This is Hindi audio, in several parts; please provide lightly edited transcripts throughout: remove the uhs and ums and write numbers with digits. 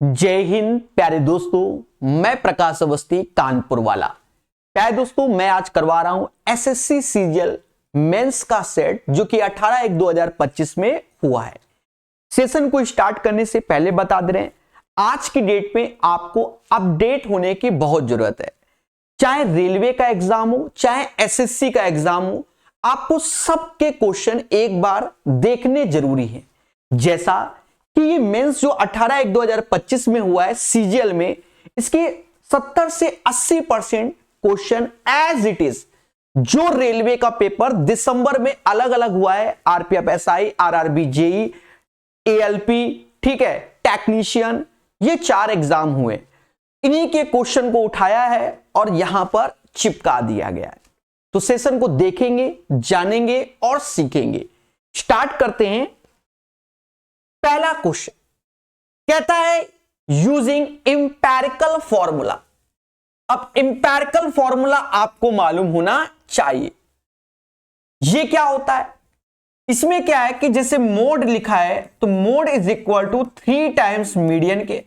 जय हिंद प्यारे दोस्तों, मैं प्रकाश अवस्थी कानपुर वाला। प्यारे दोस्तों, मैं आज करवा रहा हूं एसएससी सीजीएल मेंस का सेट जो कि 18/1/2025 में हुआ है। सेशन को स्टार्ट करने से पहले बता दे रहे हैं, आज की डेट में आपको अपडेट होने की बहुत जरूरत है। चाहे रेलवे का एग्जाम हो, चाहे एसएससी का एग्जाम हो, आपको सबके क्वेश्चन एक बार देखने जरूरी है। जैसा कि ये मेंस जो 18/1/2025 में हुआ है सीजीएल में, इसके 70 से 80% क्वेश्चन एज इट इज जो रेलवे का पेपर दिसंबर में अलग अलग हुआ है, RPF SI, RRB JE, ALP, ठीक है, टेक्नीशियन, ये 4 एग्जाम हुए, इन्हीं के क्वेश्चन को उठाया है और यहां पर चिपका दिया गया है। तो सेशन को देखेंगे, जानेंगे और सीखेंगे। स्टार्ट करते हैं। पहला क्वेश्चन कहता है यूजिंग इंपेरिकल फॉर्मूला। अब इंपेरिकल फॉर्मूला आपको मालूम होना चाहिए। ये क्या होता है? इसमें क्या है कि जैसे मोड लिखा है तो mode is equal to 3 times median के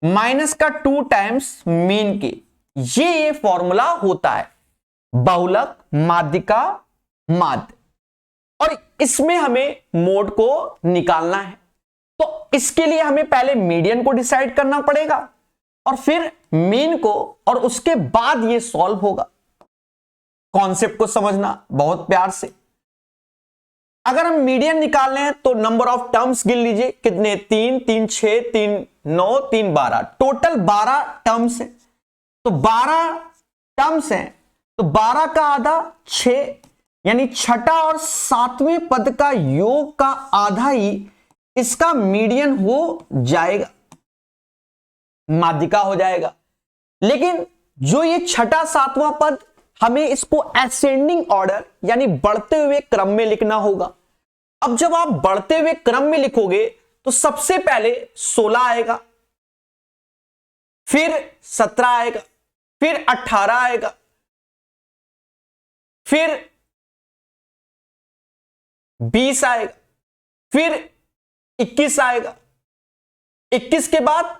माइनस का 2 टाइम्स मीन के। ये फॉर्मूला होता है बहुलक, माध्यिका, माध्य, और इसमें हमें मोड को निकालना है। तो इसके लिए हमें पहले मीडियन को डिसाइड करना पड़ेगा और फिर मीन को, और उसके बाद ये सॉल्व होगा। कॉन्सेप्ट को समझना बहुत प्यार से। अगर हम मीडियन निकाल रहे हैं तो नंबर ऑफ टर्म्स गिन लीजिए, कितने? 3, 3, 6, 3, 9, 3, 12, टोटल 12 टर्म्स है। तो 12 टर्म्स हैं तो 12 का आधा 6, यानी छठा और 7वें पद का योग का आधा ही इसका मीडियन हो जाएगा, माध्यिका हो जाएगा। लेकिन जो ये छठा 7वां पद, हमें इसको असेंडिंग ऑर्डर यानी बढ़ते हुए क्रम में लिखना होगा। अब जब आप बढ़ते हुए क्रम में लिखोगे तो सबसे पहले 16 आएगा, फिर 17 आएगा, फिर 18 आएगा, फिर 20 आएगा, फिर 21 आएगा, 21 के बाद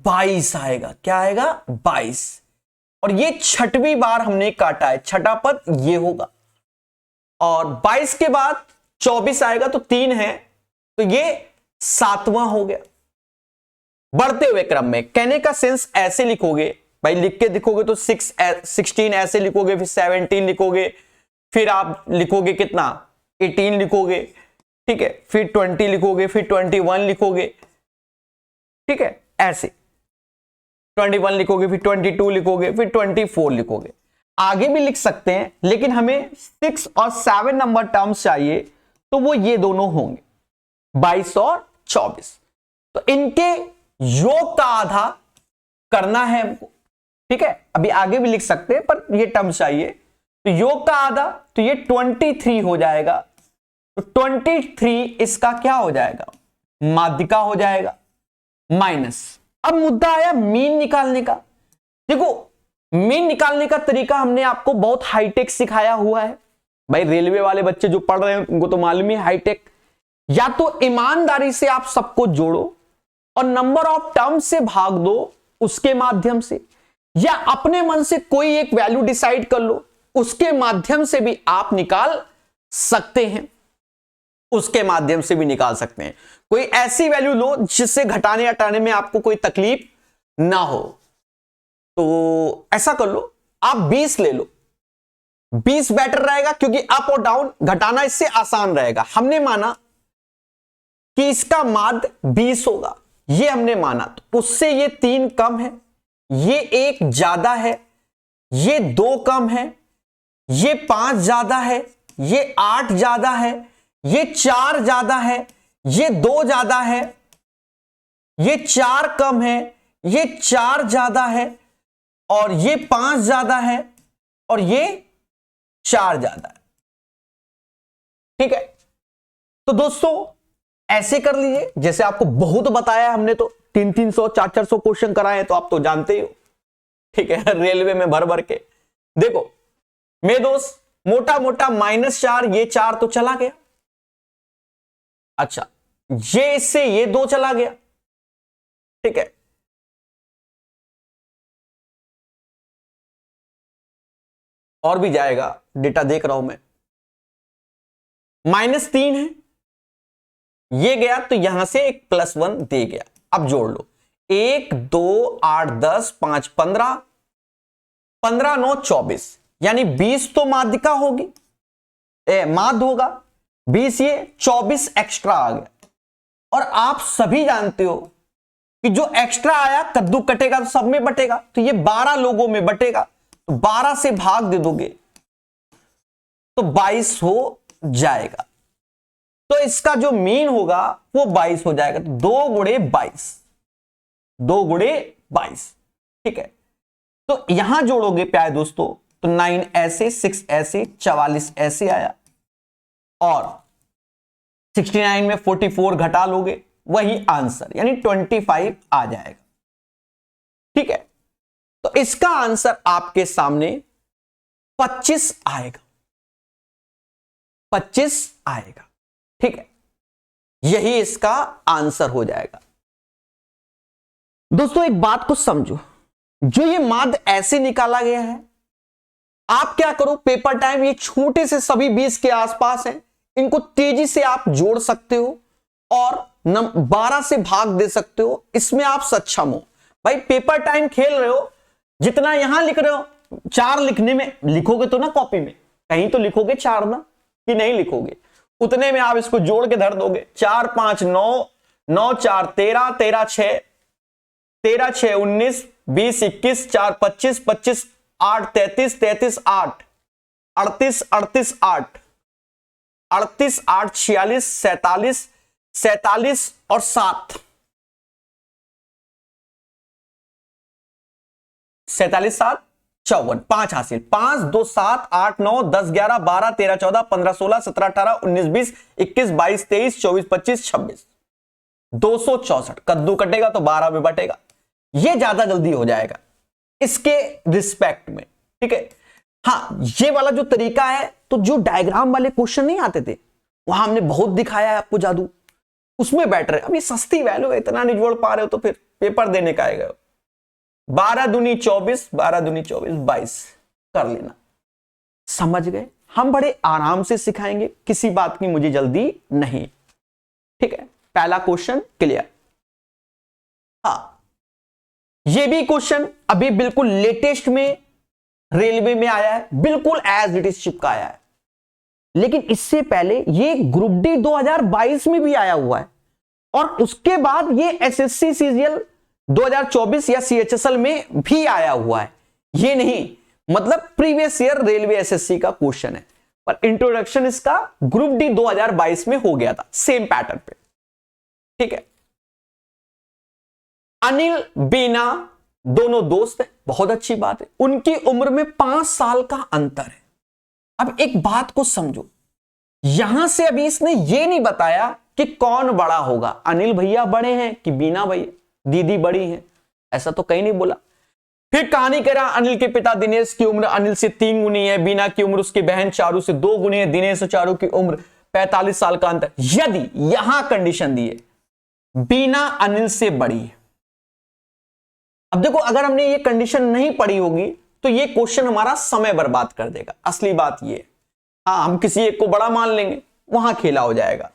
22 आएगा। क्या आएगा? 22। और ये 6वीं बार हमने काटा है, छठा पद ये होगा। और 22 के बाद 24 आएगा तो 3 है, तो ये 7वां हो गया बढ़ते हुए क्रम में। कहने का सेंस ऐसे लिखोगे भाई, लिख के दिखोगे तो 16 ऐसे लिखोगे, फिर 17 लिखोगे, फिर आप लिखोगे कितना? 18 लिखोगे, ठीक है, फिर 20 लिखोगे, फिर 21 लिखोगे, ठीक है, ऐसे 21 लिखोगे, फिर 22 लिखोगे, फिर 24 लिखोगे। आगे भी लिख सकते हैं, लेकिन हमें 6 और 7 नंबर टर्म्स चाहिए, तो वो ये दोनों होंगे, 22 और 24। तो इनके योग का आधा करना है हमको, ठीक है। अभी आगे भी लिख सकते हैं पर ये टर्म्स चाहिए। तो योग का आधा, तो ये 23 हो जाएगा। तो 23 इसका क्या हो जाएगा? माध्यिका हो जाएगा, माइनस। अब मुद्दा आया मीन निकालने का। देखो, मीन निकालने का तरीका हमने आपको बहुत हाईटेक सिखाया हुआ है भाई। रेलवे वाले बच्चे जो पढ़ रहे हैं उनको तो मालूम ही हाईटेक। या तो ईमानदारी से आप सबको जोड़ो और नंबर ऑफ टर्म से भाग दो उसके माध्यम से, या अपने मन से कोई एक वैल्यू डिसाइड कर लो, उसके माध्यम से भी आप निकाल सकते हैं। उसके माध्यम से भी निकाल सकते हैं। कोई ऐसी वैल्यू लो जिससे घटाने हटाने में आपको कोई तकलीफ ना हो। तो ऐसा कर लो, आप 20 ले लो, 20 बेटर रहेगा क्योंकि अप और डाउन घटाना इससे आसान रहेगा। हमने माना कि इसका माध्य 20 होगा, ये हमने माना, तो उससे ये 3 कम है, ये 1 ज्यादा है, ये 2 कम है, ये 5 ज्यादा है, ये 8 ज्यादा है, ये 4 ज्यादा है, ये 2 ज्यादा है, ये 4 कम है, ये 4 ज्यादा है, और ये 5 ज्यादा है, और ये 4 ज्यादा है, ठीक है। तो दोस्तों ऐसे कर लीजिए, जैसे आपको बहुत बताया हमने, तो 300 400 क्वेश्चन कराए हैं, तो आप तो जानते ही हो, ठीक है, रेलवे में भर भर के। देखो मेरे दोस्त, मोटा मोटा -4, ये 4 तो चला गया। अच्छा, ये इससे ये 2 चला गया, ठीक है। और भी जाएगा, डेटा देख रहा हूं मैं। -3 है, ये गया तो यहां से एक +1 दे गया। अब जोड़ लो, 1 2 8 10 5 15, 15 9 24, यानी 20 तो माध्यिका होगी, माध्य होगा, 20 ये 24 एक्स्ट्रा आ गया। और आप सभी जानते हो कि जो एक्स्ट्रा आया कद्दू कटेगा तो सब में बटेगा, तो ये 12 लोगों में बटेगा, तो 12 से भाग दे दोगे तो 22 हो जाएगा। तो इसका जो मीन होगा वो 22 हो जाएगा। तो 2 गुणे 22, 2 गुणे 22, ठीक है। तो यहां जोड़ोगे प्यारे दोस्तों तो 9 ऐसे, 6 ऐसे, 44 ऐसे आया, और 69 में 44 घटा लोगे, वही आंसर यानी 25 आ जाएगा, ठीक है। तो इसका आंसर आपके सामने 25 आएगा, 25 आएगा, ठीक है। यही इसका आंसर हो जाएगा। दोस्तों एक बात को समझो, जो ये माध्य ऐसे निकाला गया है, आप क्या करो, पेपर टाइम, ये छोटे से सभी 20 के आसपास हैं, इनको तेजी से आप जोड़ सकते हो और 12 से भाग दे सकते हो, इसमें आप सक्षम हो। भाई पेपर टाइम खेल रहे हो, जितना यहां लिख रहे हो 4 लिखने में, लिखोगे तो ना कॉपी में, कहीं तो लिखोगे 4 ना, कि नहीं लिखोगे, उतने में आप इसको जोड़ के धर दोगे। 4 5 9, 9 4 13, 13 6, 13 6 19, 20 21, 4 25, 25 8 33, 33 8, 38 38 8, 38 8 46, 47, 47 और 7, 47 7 54, 5 हासिल, 5 2 7 8 9 10 11 12 13 14 15 16 17 18 19 20 21 22 23 24 25 26, 264। कद्दू कटेगा तो 12 में बटेगा, ये ज्यादा जल्दी हो जाएगा इसके रिस्पेक्ट में, ठीक है। हाँ, ये वाला जो तरीका है, तो जो डायग्राम वाले क्वेश्चन नहीं आते थे, वहां हमने बहुत दिखाया है आपको जादू, उसमें बेटर है। अब ये सस्ती वैल्यू है, इतना नहीं जोड़ पा रहे हो तो फिर पेपर देने का आएगा। 12 दूनी 24, 12 दूनी 24, 22 कर लेना, समझ गए। हम बड़े आराम से सिखाएंगे, किसी बात की मुझे जल्दी नहीं, ठीक है। पहला क्वेश्चन क्लियर। हाँ, ये भी क्वेश्चन अभी बिल्कुल लेटेस्ट में रेलवे में आया है, बिल्कुल एज इट इज चिपकाया है, लेकिन इससे पहले ये ग्रुप डी 2022 में भी आया हुआ है, और उसके बाद ये एसएससी सीजीएल 2024 या सीएचएसएल में भी आया हुआ है। ये नहीं, मतलब प्रीवियस ईयर रेलवे एसएससी का क्वेश्चन है, पर इंट्रोडक्शन इसका ग्रुप डी 2022 में हो गया था, सेम पैटर्न पे, ठीक है। अनिल बीना दोनों दोस्त हैं, बहुत अच्छी बात है। उनकी उम्र में 5 साल का अंतर है। अब एक बात को समझो, यहां से अभी इसने ये नहीं बताया कि कौन बड़ा होगा, अनिल भैया बड़े हैं कि बीना भैया दीदी बड़ी हैं, ऐसा तो कहीं नहीं बोला। फिर कहानी कह रहा, अनिल के पिता दिनेश की उम्र अनिल से 3 गुनी है, बीना की उम्र उसकी बहन चारू से 2 गुनी है, दिनेश और चारू की उम्र 45 साल का अंतर। यदि यहां कंडीशन दी है बीना अनिल से बड़ी है, अब देखो अगर हमने ये कंडीशन नहीं पढ़ी होगी तो ये क्वेश्चन हमारा समय बर्बाद कर देगा। असली बात ये, हाँ हम किसी एक को बड़ा मान लेंगे, वहां खेला हो जाएगा।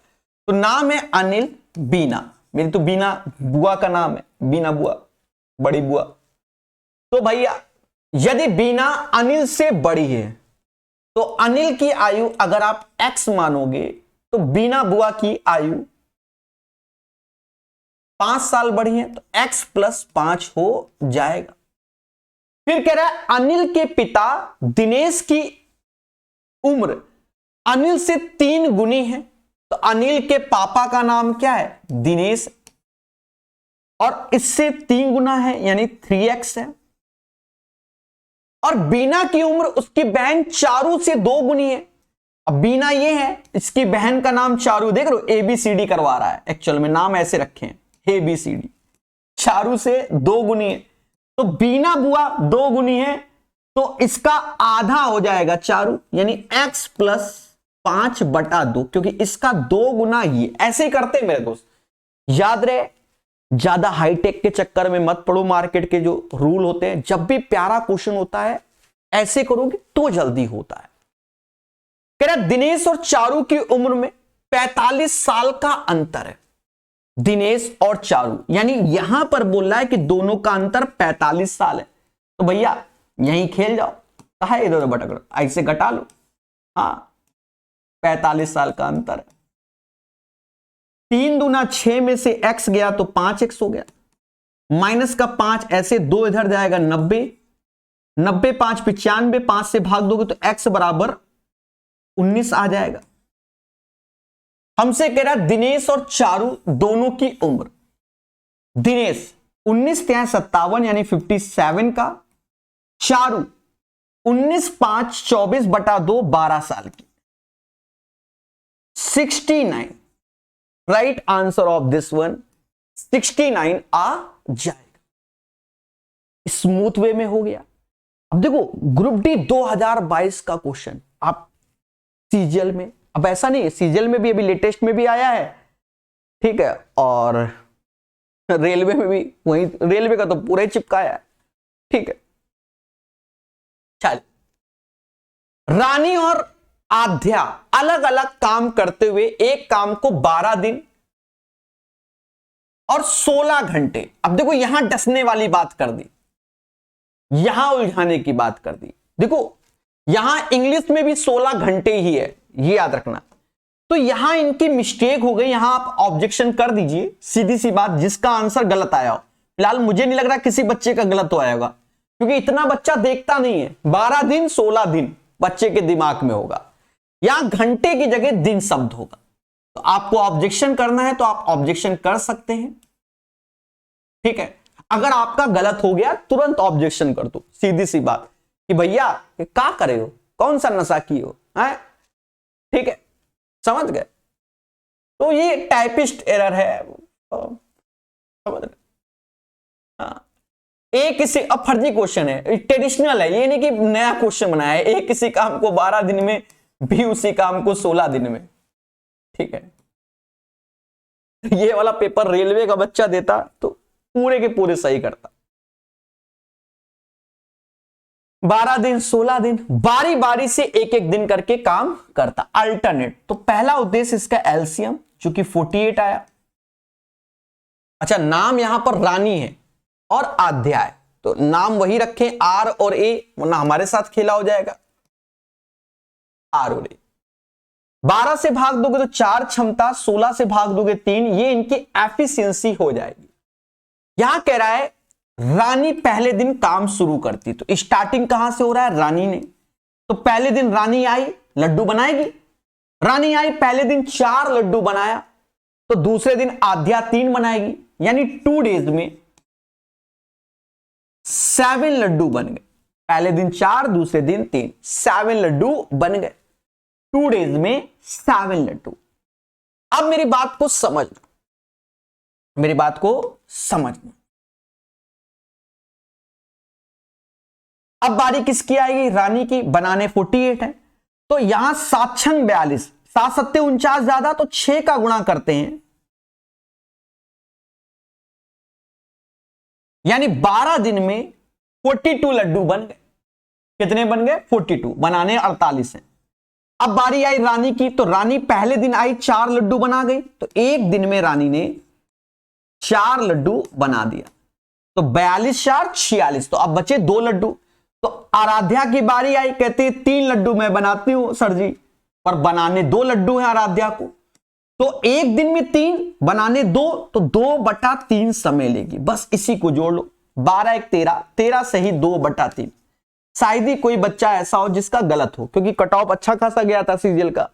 तो नाम है अनिल बीना, मेरी तो बीना बुआ का नाम है, बीना बुआ, बड़ी बुआ। तो भैया यदि बीना अनिल से बड़ी है तो अनिल की आयु अगर आप x मानोगे तो बीना बुआ की आयु 5 साल बढ़ी है, तो x + 5 हो जाएगा। फिर कह रहा है अनिल के पिता दिनेश की उम्र अनिल से 3 गुनी है, तो अनिल के पापा का नाम क्या है, दिनेश, और इससे 3 गुना है यानी 3x है। और बीना की उम्र उसकी बहन चारू से 2 गुनी है। अब बीना ये है, इसकी बहन का नाम चारू, देख रहे हो ABCD करवा रहा है, एक्चुअल में नाम ऐसे रखे हैं ABCD, चारू से 2 गुनी है, तो बीना बुआ 2 गुनी है, तो इसका आधा हो जाएगा चारू, यानी x + 5/2, क्योंकि इसका 2 गुना ये, ऐसे ही करते हैं मेरे दोस्त, याद रहे। ज्यादा हाईटेक के चक्कर में मत पड़ो, मार्केट के जो रूल होते हैं, जब भी प्यारा क्वेश्चन होता है ऐसे करोगे तो जल्दी होता है। कह रहा दिनेश और चारू की उम्र में 45 साल का अंतर है। दिनेश और चारू, यानी यहां पर बोल रहा है कि दोनों का अंतर 45 साल है। तो भैया यहीं खेल जाओ, कहा इधर उधर भटक लो, ऐसे घटा लो। हाँ 45 साल का अंतर है। 3 दूना 6 में से x गया तो 5x हो गया, माइनस का 5 ऐसे 2 इधर जाएगा 90, 90 5 95, 5 से भाग दोगे तो x बराबर 19 आ जाएगा। हमसे कह रहा दिनेश और चारू दोनों की उम्र, दिनेश 19 3 57 यानी 57 का, चारू 19 5 24/2 12 साल की, 69। Right answer of this one 69 आ जाएगा। स्मूथ वे में हो गया। अब देखो ग्रुप डी 2022 का क्वेश्चन आप सीजीएल में, अब ऐसा नहीं है, सीजीएल में भी अभी लेटेस्ट में भी आया है, ठीक है, और रेलवे में भी, वही रेलवे का तो पूरा ही चिपकाया है, ठीक है। चल, रानी और आध्या अलग अलग काम करते हुए एक काम को 12 दिन और 16 घंटे, अब देखो यहां डसने वाली बात कर दी, यहां उलझाने की बात कर दी। देखो यहां इंग्लिश में भी 16 घंटे ही है, ये याद रखना। तो यहां इनकी मिस्टेक हो गई, यहां आप ऑब्जेक्शन कर दीजिए, सीधी सी बात, जिसका आंसर गलत आया हो। फिलहाल मुझे नहीं लग रहा किसी बच्चे का गलत हो आया होगा, क्योंकि इतना बच्चा देखता नहीं है। 12 दिन 16 दिन बच्चे के दिमाग में होगा, यहां घंटे की जगह दिन शब्द होगा। तो आपको ऑब्जेक्शन करना है तो आप ऑब्जेक्शन कर सकते हैं, ठीक है। अगर आपका गलत हो गया तुरंत ऑब्जेक्शन कर दो, सीधी सी बात कि भैया क्या करे हो, कौन सा नशा की हो, है, ठीक है, समझ गए। तो ये टाइपिस्ट एरर है, समझ गए। हाँ, एक किसी, अब फर्जी क्वेश्चन है, ट्रेडिशनल है, ये नहीं कि नया क्वेश्चन बनाया है। एक किसी काम को 12 दिन में, भी उसी काम को 16 दिन में, ठीक है। ये वाला पेपर रेलवे का बच्चा देता तो पूरे के पूरे सही करता। 12 दिन 16 दिन, बारी बारी से एक एक दिन करके काम करता, अल्टरनेट। तो पहला उद्देश्य इसका एलसीएम, जो कि 48 आया। अच्छा, नाम यहां पर रानी है और आध्या है, तो नाम वही रखें आर और ए, वरना हमारे साथ खेला हो जाएगा। आर और ए 12 से भाग दोगे तो 4 क्षमता, 16 से भाग दोगे 3, ये इनकी एफिशिएंसी हो जाएगी। यहां कह रहा है रानी पहले दिन काम शुरू करती, तो स्टार्टिंग कहां से हो रहा है, रानी ने। तो पहले दिन रानी आई, लड्डू बनाएगी। रानी आई पहले दिन 4 लड्डू बनाया, तो दूसरे दिन आध्या 3 बनाएगी, यानी 2 डेज में 7 लड्डू बन गए। पहले दिन 4, दूसरे दिन 3, 7 लड्डू बन गए। 2 डेज में 7 लड्डू। अब मेरी बात को समझ लो, मेरी बात को समझना। अब बारी किसकी आएगी, रानी की। बनाने 48 है, तो यहां 7 छंग 42, 7 सत्ते 49 ज्यादा, तो 6 का गुणा करते हैं, यानी 12 दिन में 42 लड्डू बन गए। कितने बन गए, 42, बनाने 48 हैं। अब बारी आई रानी की, तो रानी पहले दिन आई 4 लड्डू बना गई, तो एक दिन में रानी ने 4 लड्डू बना दिया, तो 42 4 46, तो अब बचे 2 लड्डू। तो आराध्या की बारी आई, कहते हैं 3 लड्डू मैं बनाती हूं सर जी, पर बनाने 2 लड्डू हैं आराध्या को, तो एक दिन में 3, बनाने 2, तो 2/3 समय लेगी। बस इसी को जोड़ लो, 12 1 13, 13 से ही 2/3। शायद ही कोई बच्चा ऐसा हो जिसका गलत हो, क्योंकि कट ऑफ अच्छा खासा गया था सीजीएल का,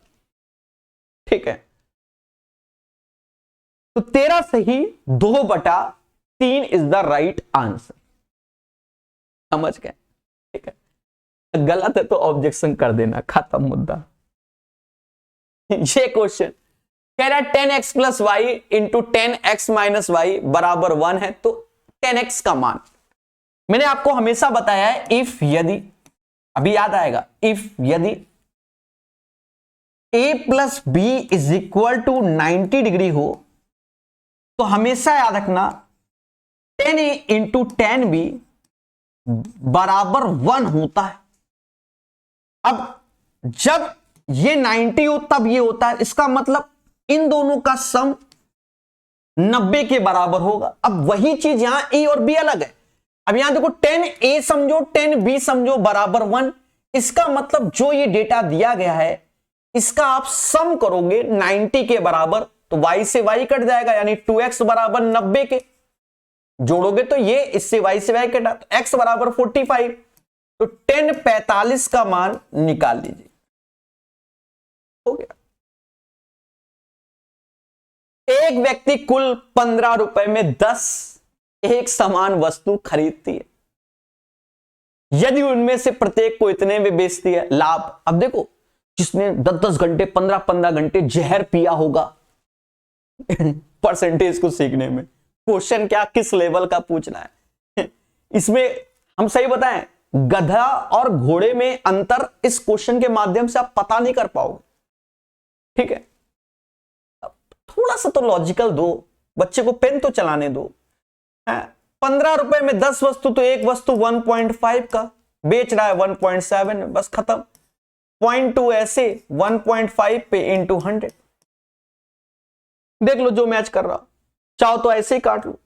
ठीक है। तो 13 से ही 2/3 इज द राइट आंसर, समझ गए, ठीक है। गलत है तो ऑब्जेक्शन कर देना, खत्म मुद्दा। ये क्वेश्चन कह रहा है 10x + y into 10x - y बराबर 1 है, तो 10x का मान मैंने आपको हमेशा बताया है, इफ यदि, अभी याद आएगा, इफ यदि A plus B is equal to 90 degree हो तो हमेशा याद रखना 10a इंटू 10b बराबर 1 होता है। अब जब ये 90 हो तब ये होता है, इसका मतलब इन दोनों का सम 90 के बराबर होगा। अब वही चीज यहां ए और बी अलग है। अब यहां देखो 10a समझो 10b समझो बराबर 1, इसका मतलब जो ये डेटा दिया गया है इसका आप सम करोगे 90 के बराबर तो y से y कट जाएगा, यानी 2x बराबर 90 के जोड़ोगे तो ये इससे y से y कटा तो x बराबर 45, तो 1045 का मान निकाल लीजिए। हो गया। एक व्यक्ति कुल 15 रुपए में 10 एक समान वस्तु खरीदती है, यदि उनमें से प्रत्येक को इतने में बेचती है लाभ। अब देखो जिसने 10-10 घंटे 15-15 घंटे जहर पिया होगा परसेंटेज को सीखने में, क्वेश्चन क्या किस लेवल का पूछना है इसमें हम सही बताएं, गधा और घोड़े में अंतर इस क्वेश्चन के माध्यम से आप पता नहीं कर पाओगे। ठीक है, थोड़ा सा तो लॉजिकल दो, बच्चे को पेन तो चलाने दो। 15 रुपए में 10 वस्तु तो एक वस्तु 1.5 का बेच रहा है 1.7 में, बस खत्म। 0.2 ऐसे 1.5 पे इंटू 100 देख लो जो मैच कर रहा, चाहो तो ऐसे ही काट लो।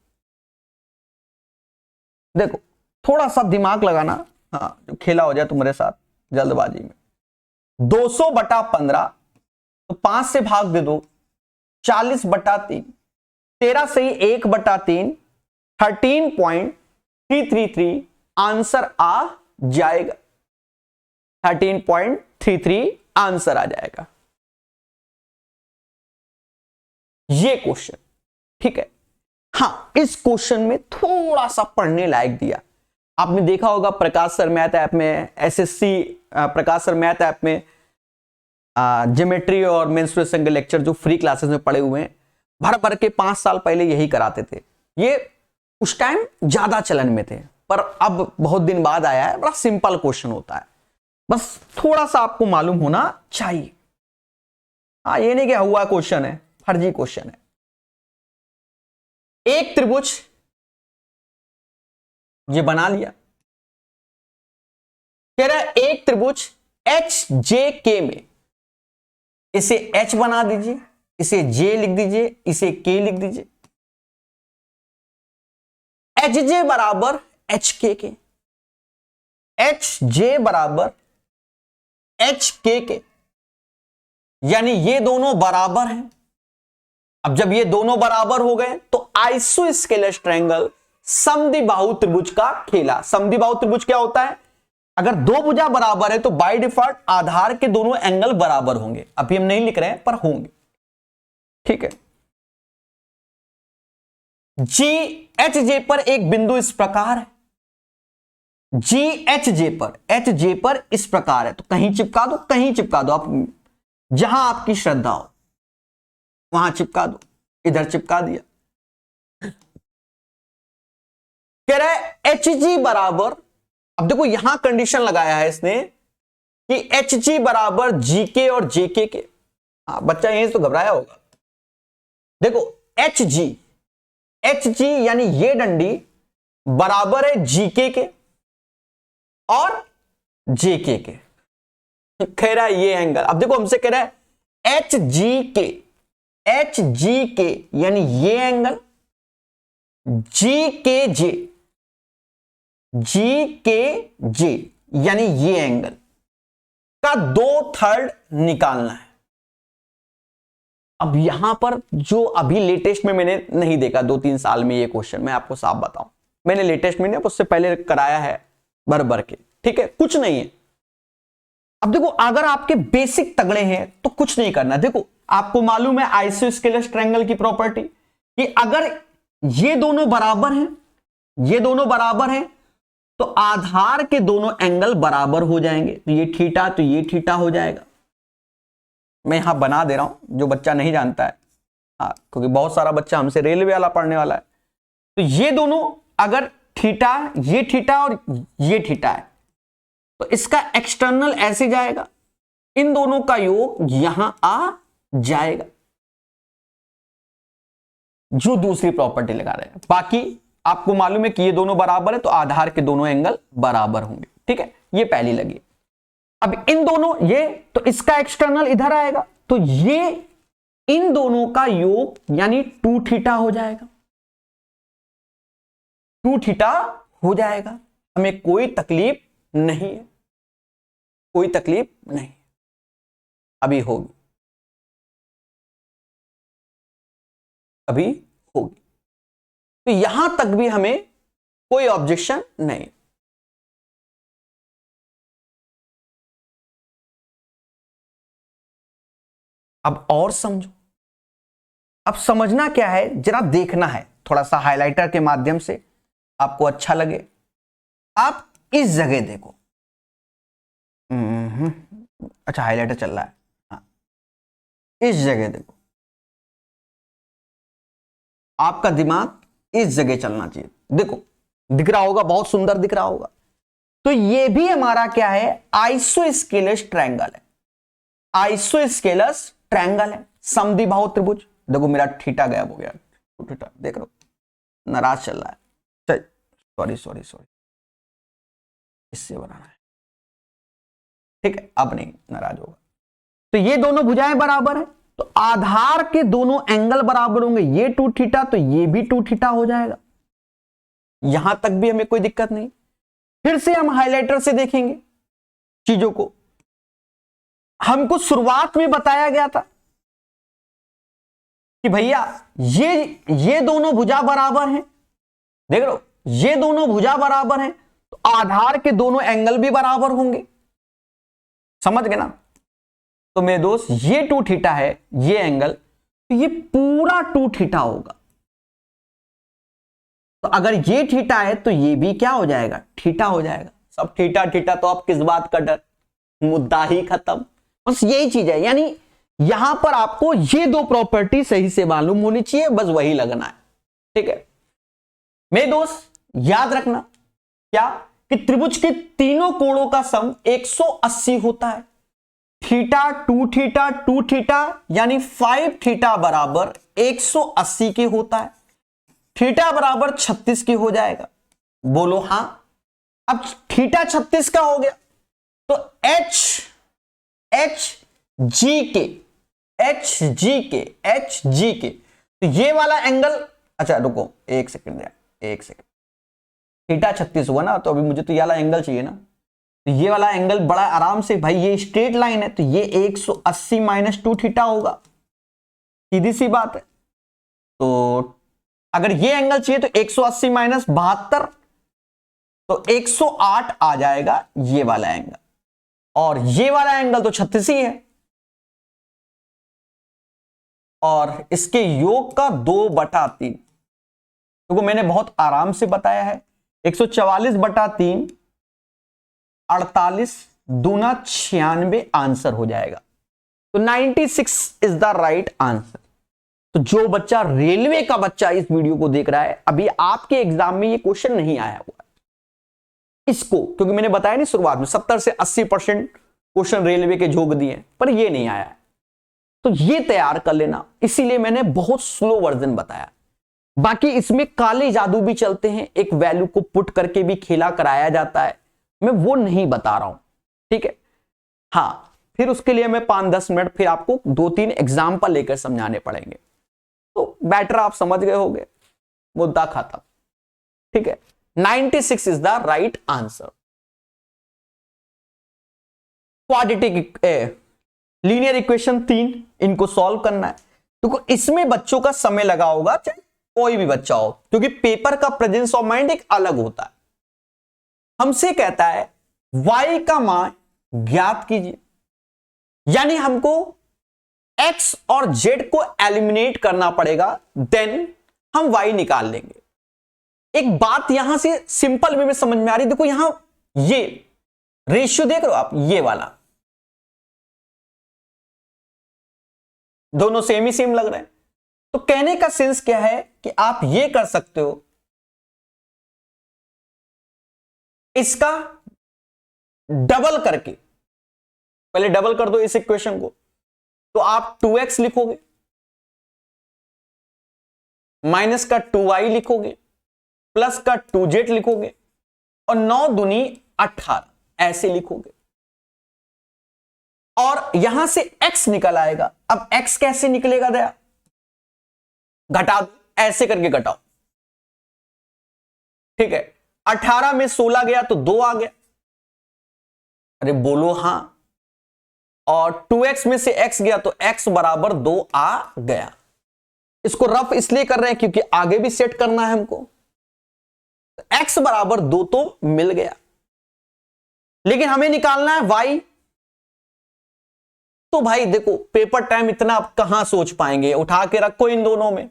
देखो थोड़ा सा दिमाग लगाना, हाँ जो खेला हो जाए तुम्हारे साथ जल्दबाजी में। 200/15 तो 5 से भाग दे दो, 40/3, 13 से ही 1/3, 13.333 आंसर आ जाएगा। 13.33 आंसर आ जाएगा ये क्वेश्चन। ठीक है, हाँ इस क्वेश्चन में थोड़ा सा पढ़ने लायक दिया। आपने देखा होगा प्रकाश सर मैथ ऐप में, एसएससी प्रकाश सर मैथ ऐप में ज्योमेट्री और मेंस्ट्रुएशन के लेक्चर जो फ्री क्लासेस में पढ़े हुए हैं, भर भर के 5 साल पहले यही कराते थे। ये उस टाइम ज्यादा चलन में थे, पर अब बहुत दिन बाद आया है। बड़ा सिंपल क्वेश्चन होता है, बस थोड़ा सा आपको मालूम होना चाहिए। हाँ ये नहीं कि हुआ क्वेश्चन है, फर्जी क्वेश्चन है। एक त्रिभुज ये बना लिया, कह रहा है एक त्रिभुज HJK में, इसे H बना दीजिए, इसे J लिख दीजिए, इसे K लिख दीजिए। HJ बराबर HK के, HJ बराबर HK के, यानी ये दोनों बराबर हैं। अब जब ये दोनों बराबर हो गए तो आइसोस्केलस ट्रायंगल समद्विबाहु त्रिभुज का खेला। समद्विबाहु त्रिभुज क्या होता है, अगर दो भुजा बराबर है तो बाय डिफॉल्ट आधार के दोनों एंगल बराबर होंगे। अभी हम नहीं लिख रहे हैं पर होंगे। ठीक है, GHJ पर एक बिंदु इस प्रकार है, GHJ पर HJ पर इस प्रकार है, तो कहीं चिपका दो, कहीं चिपका दो, आप जहां आपकी श्रद्धा हो वहां चिपका दो। इधर चिपका दिया। कह रहा है HG बराबर, अब देखो यहां कंडीशन लगाया है इसने कि HG बराबर GK और JK के। बच्चा यहीं से तो घबराया होगा। देखो HG यानी ये डंडी बराबर है GK के और JK के। कह रहा है ये एंगल, अब देखो हमसे कह रहा है HGK यानी ये एंगल, GKJ यानी ये एंगल का 2/3 निकालना है। अब यहां पर जो अभी लेटेस्ट में मैंने नहीं देखा 2-3 साल में ये क्वेश्चन, मैं आपको साफ बताऊं, मैंने लेटेस्ट में नहीं उससे पहले कराया है भर भर के। ठीक है, कुछ नहीं है। अब देखो अगर आपके बेसिक तगड़े हैं तो कुछ नहीं करना। देखो आपको मालूम है आइसोस्केलस ट्रायंगल की प्रॉपर्टी कि अगर ये दोनों बराबर हैं, ये दोनों बराबर हैं, तो आधार के दोनों एंगल बराबर हो जाएंगे। तो ये थीटा तो ये थीटा हो जाएगा। मैं यहां बना दे रहा हूं जो बच्चा नहीं जानता है, क्योंकि बहुत सारा बच्चा हमसे रेलवे वाला पढ़ने वाला है। तो ये दोनों अगर थीटा, ये थीटा और ये थीटा है, तो इसका एक्सटर्नल ऐसे जाएगा इन दोनों का योग यहां आ जाएगा, जो दूसरी प्रॉपर्टी लगा रहे हैं। बाकी आपको मालूम है कि ये दोनों बराबर है तो आधार के दोनों एंगल बराबर होंगे, ठीक है, ये पहली लगी। अब इन दोनों, ये तो इसका एक्सटर्नल इधर आएगा, तो ये इन दोनों का योग यानी 2θ हो जाएगा, 2θ हो जाएगा। हमें कोई तकलीफ नहीं है, कोई तकलीफ नहीं, अभी होगी, अभी होगी। तो यहां तक भी हमें कोई ऑब्जेक्शन नहीं। अब और समझो, अब समझना क्या है जरा देखना है, थोड़ा सा हाइलाइटर के माध्यम से आपको अच्छा लगे। आप इस जगह देखो, अच्छा हाइलाइटर चल रहा है, हाँ, इस जगह देखो, आपका दिमाग इस जगह चलना चाहिए। देखो दिख रहा होगा, बहुत सुंदर दिख रहा होगा। तो ये भी हमारा क्या है, आइसोस्केलस ट्रायंगल है, आइसोस्केलस ट्रायंगल है, समद्विबाहु त्रिभुज। देखो मेरा थीटा गायब हो गया, थीटा देख लो, नाराज चल रहा है, सॉरी सॉरी सॉरी, इससे बनाना है, ठीक है, अब नहीं नाराज होगा। तो ये दोनों भुजाएं बराबर है, तो आधार के दोनों एंगल बराबर होंगे, ये 2θ तो ये भी 2θ हो जाएगा। यहां तक भी हमें कोई दिक्कत नहीं। फिर से हम हाइलाइटर से देखेंगे चीजों को। हमको शुरुआत में बताया गया था कि भैया ये दोनों भुजा बराबर हैं, देख लो ये दोनों भुजा बराबर हैं, तो आधार के दोनों एंगल भी बराबर होंगे, समझ गए ना। तो मेरे दोस्त ये 2θ है, ये एंगल, तो ये पूरा 2θ होगा। तो अगर ये थीटा है तो ये भी क्या हो जाएगा, थीटा हो जाएगा। सब थीटा थीटा, तो अब किस बात का डर, मुद्दा ही खत्म। बस यही चीज है, यानी यहां पर आपको ये दो प्रॉपर्टी सही से मालूम होनी चाहिए, बस वही लगना है, ठीक है। मेरे दोस्त याद रखना क्या, कि त्रिभुज के तीनों कोणों का सम 180 होता है। थीटा 2θ 2θ यानी 5θ बराबर 180 के होता है। थीटा बराबर 36 की हो जाएगा, बोलो हां। अब थीटा 36 का हो गया, तो एच जी के तो ये वाला एंगल, अच्छा रुको एक सेकंड, एक सेकंड, थीटा 36 हुआ ना, तो अभी मुझे तो ये वाला एंगल चाहिए ना। तो ये वाला एंगल बड़ा आराम से, भाई ये स्ट्रेट लाइन है, तो ये 180 - 2θ होगा, सीधी सी बात है। तो अगर ये एंगल चाहिए तो 180 - 72, तो 108 आ जाएगा ये वाला एंगल, और ये वाला एंगल तो 36 ही है, और इसके योग का 2/3, तो मैंने बहुत आराम से बताया है, 144/3, 48 दूना 96 आंसर हो जाएगा। तो 96 इज द राइट आंसर। तो जो बच्चा, रेलवे का बच्चा इस वीडियो को देख रहा है, अभी आपके एग्जाम में ये क्वेश्चन नहीं आया हुआ इसको, क्योंकि मैंने बताया नहीं शुरुआत में 70 से 80% क्वेश्चन रेलवे के झोंक दिए, पर ये नहीं आया है, तो ये तैयार कर लेना। इसीलिए मैंने बहुत स्लो वर्जन बताया। बाकी इसमें काले जादू भी चलते हैं, एक वैल्यू को पुट करके भी खेला कराया जाता है, मैं वो नहीं बता रहा हूं, ठीक है। हाँ, फिर उसके लिए मैं 5-10 मिनट फिर आपको 2-3 एग्जाम्पल लेकर समझाने पड़ेंगे, तो बेटर आप समझ गए होंगे, मुद्दा खत्म, ठीक है। 96 is the right answer. Quadratic linear equation 3, इनको सॉल्व करना है। तो इसमें बच्चों का समय लगा होगा, चाहे कोई भी बच्चा हो, क्योंकि पेपर का प्रेजेंस ऑफ माइंड एक अलग होता है। हमसे कहता है y का मान ज्ञात कीजिए, यानी हमको x और z को एलिमिनेट करना पड़ेगा, देन हम y निकाल लेंगे। एक बात यहां से सिंपल वे में समझ में आ रही, देखो यहां ये रेशियो देख रहे हो आप, ये वाला दोनों सेम ही सेम लग रहे हैं। तो कहने का सेंस क्या है कि आप ये कर सकते हो, इसका डबल करके पहले डबल कर दो इस इक्वेशन को, तो आप 2x लिखोगे, माइनस का 2y लिखोगे, प्लस का 2z लिखोगे, और 9 दूनी 18 ऐसे लिखोगे, और यहां से x निकल आएगा। अब x कैसे निकलेगा दया, घटा दो, ऐसे करके घटाओ, ठीक है। 18 में 16 गया तो 2 आ गया, अरे बोलो हां, और 2x में से x गया तो x बराबर 2 आ गया। इसको रफ इसलिए कर रहे हैं क्योंकि आगे भी सेट करना है हमको। x बराबर 2 तो मिल गया, लेकिन हमें निकालना है y। तो भाई देखो पेपर टाइम इतना आप कहां सोच पाएंगे, उठा के रखो इन दोनों में,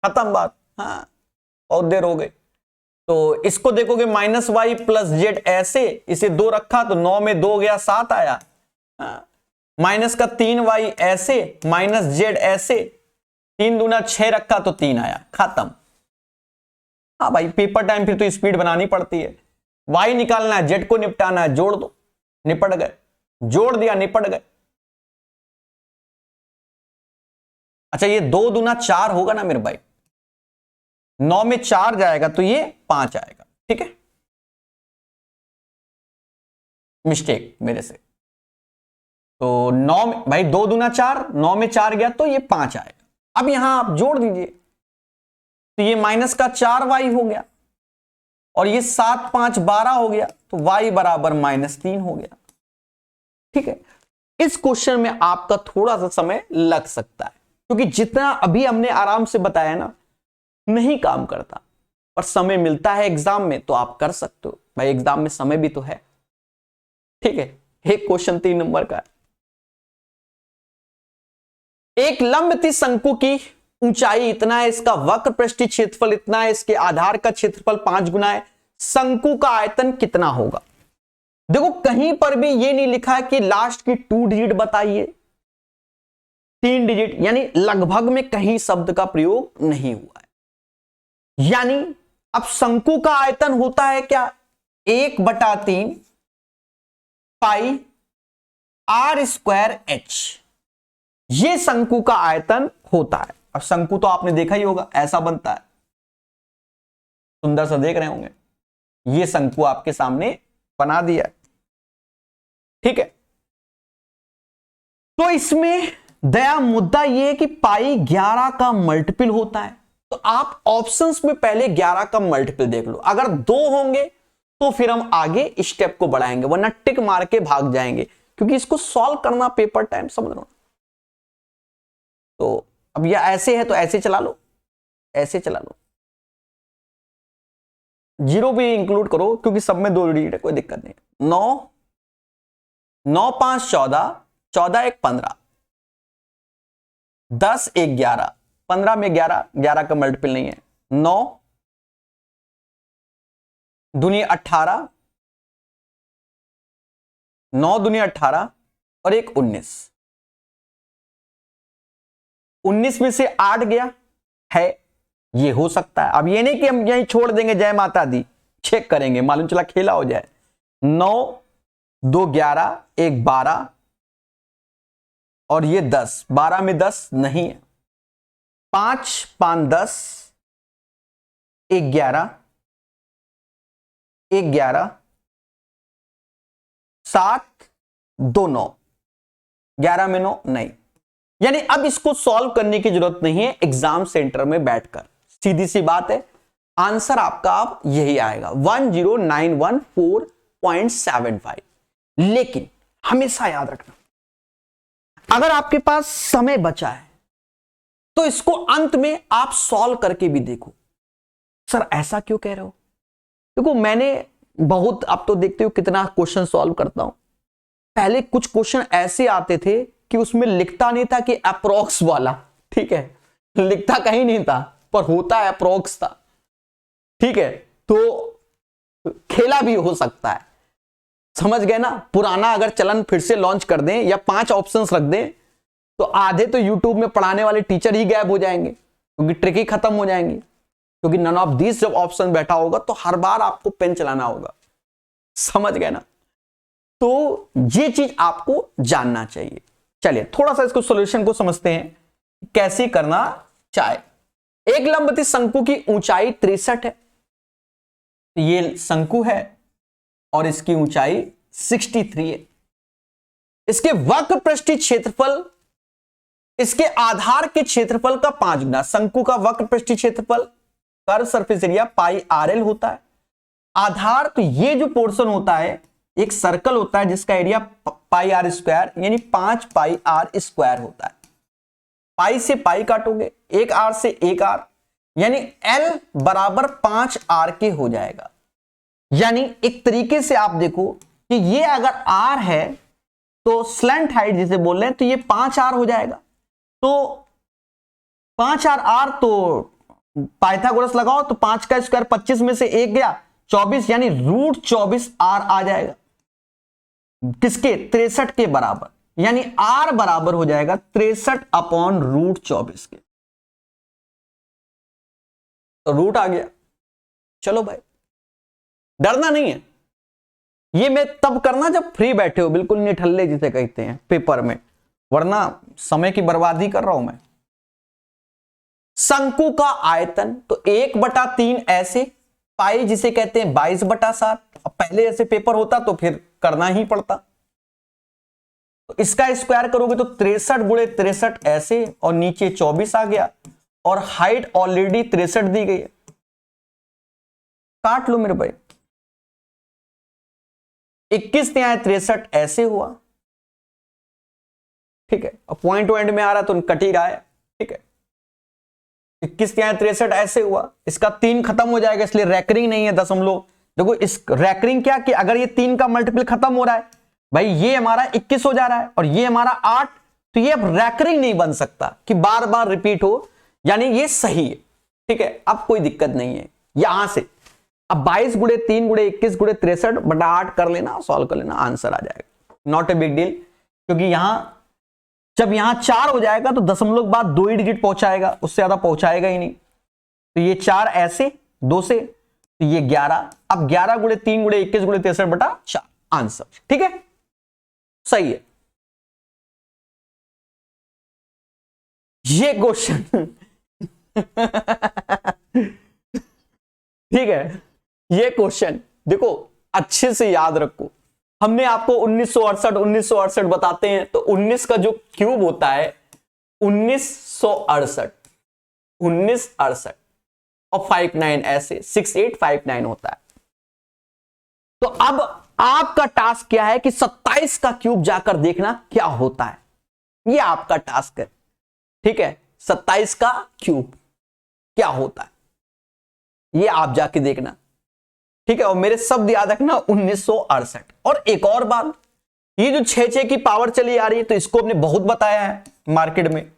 खत्म बात। हाँ और देर हो गई, तो इसको देखोगे माइनस वाई प्लस जेड ऐसे, इसे 2 रखा तो 9 में 2 गया 7 आया। माइनस का 3y ऐसे, माइनस जेड ऐसे, 3 दूना 6 रखा तो 3 आया, खत्म। हाँ भाई पेपर टाइम फिर तो स्पीड बनानी पड़ती है। y निकालना है, जेड को निपटाना है, जोड़ दो, निपट गए, जोड़ दिया, निपट गए। अच्छा ये 2 दूना 4 होगा ना मेरे भाई, 9 में 4 जाएगा तो ये 5 आएगा, ठीक है, मिस्टेक मेरे से। तो 9 में भाई 2 दूना 4, 9 में 4 गया तो ये 5 आएगा। अब यहां आप जोड़ दीजिए, तो ये माइनस का 4y हो गया, और ये 7 5 12 हो गया, तो y बराबर -3 हो गया, ठीक है। इस क्वेश्चन में आपका थोड़ा सा समय लग सकता है, क्योंकि जितना अभी हमने आराम से बताया ना नहीं काम करता, पर समय मिलता है एग्जाम में तो आप कर सकते हो भाई, एग्जाम में समय भी तो है, ठीक है। एक क्वेश्चन 3 नंबर का, एक लंबती शंकु की ऊंचाई इतना है, इसका वक्र पृष्ठीय क्षेत्रफल इतना है, इसके आधार का क्षेत्रफल 5 गुना है, शंकु का आयतन कितना होगा। देखो कहीं पर भी ये नहीं लिखा है कि लास्ट की 2 डिजिट बताइए, 3 डिजिट, यानी लगभग में कहीं शब्द का प्रयोग नहीं हुआ है। यानी अब शंकु का आयतन होता है क्या, 1/3 पाई r²h, ये शंकु का आयतन होता है। अब शंकु तो आपने देखा ही होगा, ऐसा बनता है, सुंदर सा देख रहे होंगे, ये शंकु आपके सामने बना दिया, ठीक है। तो इसमें दया मुद्दा यह कि पाई 11 का मल्टीपल होता है, तो आप ऑप्शंस में पहले 11 का मल्टीपल देख लो, अगर 2 होंगे तो फिर हम आगे स्टेप को बढ़ाएंगे, वरना टिक मार के भाग जाएंगे, क्योंकि इसको सॉल्व करना पेपर टाइम, समझ लो। तो अब यह ऐसे है तो ऐसे चला लो, ऐसे चला लो, 0 भी इंक्लूड करो क्योंकि सब में 2 डिजिट है, कोई दिक्कत नहीं। 9 9 5 14, 14 1 15, 10 1 11, 15 में 11, 11 का मल्टीपल नहीं है, 9 दूनी 18, 9 दूनी 18 और 1 19, 19 में से 8 गया है, ये हो सकता है। अब ये नहीं कि हम यहीं छोड़ देंगे जय माता दी, चेक करेंगे, मालूम चला खेला हो जाए। 9 2 11, 1 12 और ये 10, 12 में 10 नहीं है, 5 5 10, 1 11, 1 11, 7 2 9, 11 में 9 नहीं, यानी अब इसको सॉल्व करने की जरूरत नहीं है एग्जाम सेंटर में बैठकर, सीधी सी बात है, आंसर आपका अब यही आएगा 10914.75। लेकिन हमेशा याद रखना, अगर आपके पास समय बचा है तो इसको अंत में आप सॉल्व करके भी देखो। सर ऐसा क्यों कह रहे हो, देखो मैंने बहुत, आप तो देखते हो कितना क्वेश्चन सॉल्व करता हूं, पहले कुछ क्वेश्चन ऐसे आते थे कि उसमें लिखता नहीं था कि अप्रोक्स वाला, ठीक है, लिखता कहीं नहीं था पर होता अप्रोक्स था, ठीक है, तो खेला भी हो सकता है, समझ गए ना। पुराना अगर चलन फिर से लॉन्च कर दें या 5 ऑप्शंस रख दें तो आधे तो यूट्यूब में पढ़ाने वाले टीचर ही गायब हो जाएंगे, क्योंकि ट्रिक ही खत्म हो जाएंगी, क्योंकि नन ऑफ दिस जब ऑप्शन बैठा होगा तो हर बार आपको पेन चलाना होगा, समझ गए ना। तो ये चीज आपको जानना चाहिए। चलिए थोड़ा सा इसको सॉल्यूशन को समझते हैं कैसे करना चाहे। एक लंबवती शंकु की ऊंचाई 63 है, ये शंकु है और इसकी ऊंचाई 63 है। इसके वक्र पृष्ठीय क्षेत्रफल इसके आधार के क्षेत्रफल का 5 गुना। शंकु का वक्र पृष्ठीय क्षेत्रफल curve surface area pi RL होता है। आधार, तो ये जो पोर्शन होता है एक सर्कल होता है जिसका एरिया पाई R स्क्वायर यानी 5 पाई R स्क्वायर होता है। पाई से पाई काटोगे, एक R से एक R, यानी L बराबर 5 R के हो जाएगा। यानी एक तरीके से आप देखो कि ये अगर R है तो स्लैंट हाइट जिसे बोल रहे हैं तो ये 5 R हो जाएगा। तो 5 R, तो पाइथागोरस लगाओ तो 5 का स्क्वायर 25 में से 1 गया 24, यानी √24 R आ जाएगा। किसके? 63 के बराबर, यानी R बराबर हो जाएगा 63/√24 के। तो रूट आ गया। चलो भाई, डरना नहीं है। ये मैं तब करना जब फ्री बैठे हो, बिल्कुल निठल्ले जिसे कहते हैं पेपर में, वरना समय की बर्बादी कर रहा हूं मैं। शंकु का आयतन, तो 1/3 ऐसे, पाई जिसे कहते हैं 22/7। अब पहले ऐसे पेपर होता तो फिर करना ही पड़ता। तो इसका स्क्वायर करोगे तो 63 गुणे 63 ऐसे, और नीचे 24 आ गया, और हाइट ऑलरेडी 63 दी गई है। काट लो मेरे भाई। 21 तिहाई 63 ऐसे हुआ, ठीक है। अब पॉइंट में आ रहा तो कट ही रहा है, ठीक है। 21 तिहाई 63 ऐसे हुआ, इसका 3 खत्म हो जाएगा, इसलिए रैकरिंग नहीं है दशमलव। देखो इस रैकरिंग क्या कि अगर ये 3 का मल्टीपल खत्म हो रहा है भाई, ये हमारा 21 हो जा रहा है और ये हमारा 8, तो ये अब रैकरिंग नहीं बन सकता कि बार बार रिपीट हो, यानी ये सही है, ठीक है। अब कोई दिक्कत नहीं है यहां से। अब 22 गुणे 3 गुणे 21 गुणे 63/8 कर लेना, सॉल्व कर लेना, आंसर आ जाएगा। नॉट ए बिग डील, क्योंकि यहां जब यहां 4 हो जाएगा तो दशमलव के बाद 2 ही डिजिट पहुंचाएगा, उससे ज्यादा पहुंचाएगा ही नहीं। तो ये 4 ऐसे 2 से, तो ये 11। अब 11 गुणे 3 गुणे 21 गुणे 63/4 आंसर, ठीक है, सही है। ये क्वेश्चन ठीक है, ये क्वेश्चन देखो अच्छे से याद रखो। हमने आपको 1968 बताते हैं, तो 19 का जो क्यूब होता है 1968 और 59 ऐसे 6859 होता है। तो अब आपका टास्क क्या है कि 27 का क्यूब जाकर देखना क्या होता है। ये आपका टास्क है, ठीक है। 27 का क्यूब क्या होता है ये आप जाके देखना, ठीक है। और मेरे शब्द याद रखना 1968। और एक और बात, ये जो 6 की पावर चली आ रही है, तो इसको हमने बहुत बताया है मार्केट में,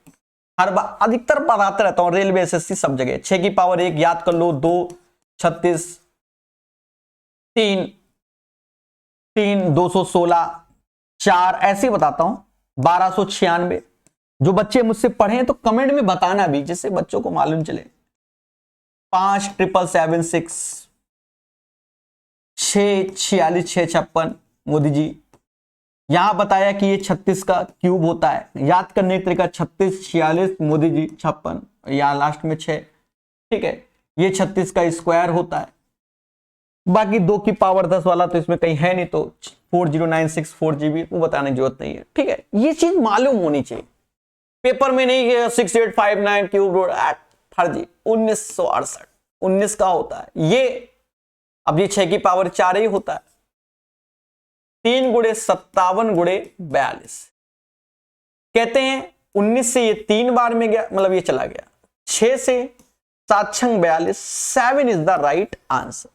हर बार अधिकतर बताते रहता हूं, रेलवे SSC सब जगह। 6 की पावर 1 याद कर लो, 2 36, 3 216, 4 ऐसे बताता हूं, 1296। जो बच्चे मुझसे पढ़े हैं तो कमेंट में बताना भी, जिससे बच्चों को मालूम चले। 5 776, 6 46 6 56 मोदी जी। यहां बताया कि ये 36 का क्यूब होता है, याद करने का तरीका 36 46 मोदी जी 56, यहां लास्ट में 6, ठीक है। ये 36 का स्क्वायर होता है। बाकी 2 की पावर 10 वाला तो इसमें कहीं है नहीं, तो 4096 4GB वो बताने की जरूरत नहीं है, ठीक है। ये चीज मालूम होनी चाहिए, पेपर में नहीं कि 6859 क्यूब रोड फर्जी। 1968 19 का होता है ये। अब ये 6 की पावर 4 ही होता है। 3 गुणे 57 गुणे 42 कहते हैं। 19 से ये 3 बार में गया, मतलब ये चला गया। 6 से 7 छंग 42, 7 is the right answer.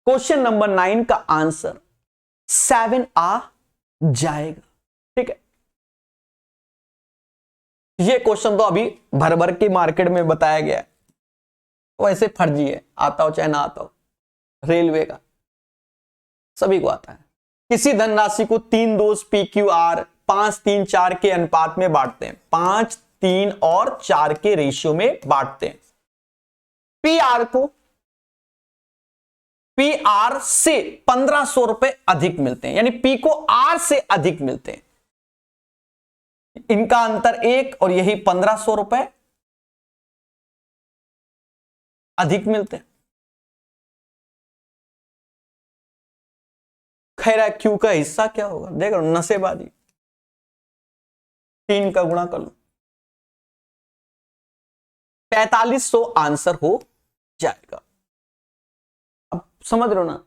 Question number 9 का आंसर 7 आ जाएगा, ठीक है। ये क्वेश्चन तो अभी भर भर के मार्केट में बताया गया है, वैसे फर्जी है, आता हो चाहे ना आता हो, रेलवे का सभी को आता है। किसी धनराशि को 3 दोष PQR 5 3 4 के अनुपात में बांटते हैं, 5 3 और 4 के रेशियो में बांटते हैं। PR को पी आर से 1500 रुपए अधिक मिलते हैं, यानी पी को आर से अधिक मिलते हैं। इनका अंतर 1 और यही 1500 रुपए अधिक मिलते हैं। खैर क्यू का हिस्सा क्या होगा देख लो, नशेबाजी। 3 का गुणा कर लो, 4500 आंसर हो जाएगा। अब समझ रहे हो ना,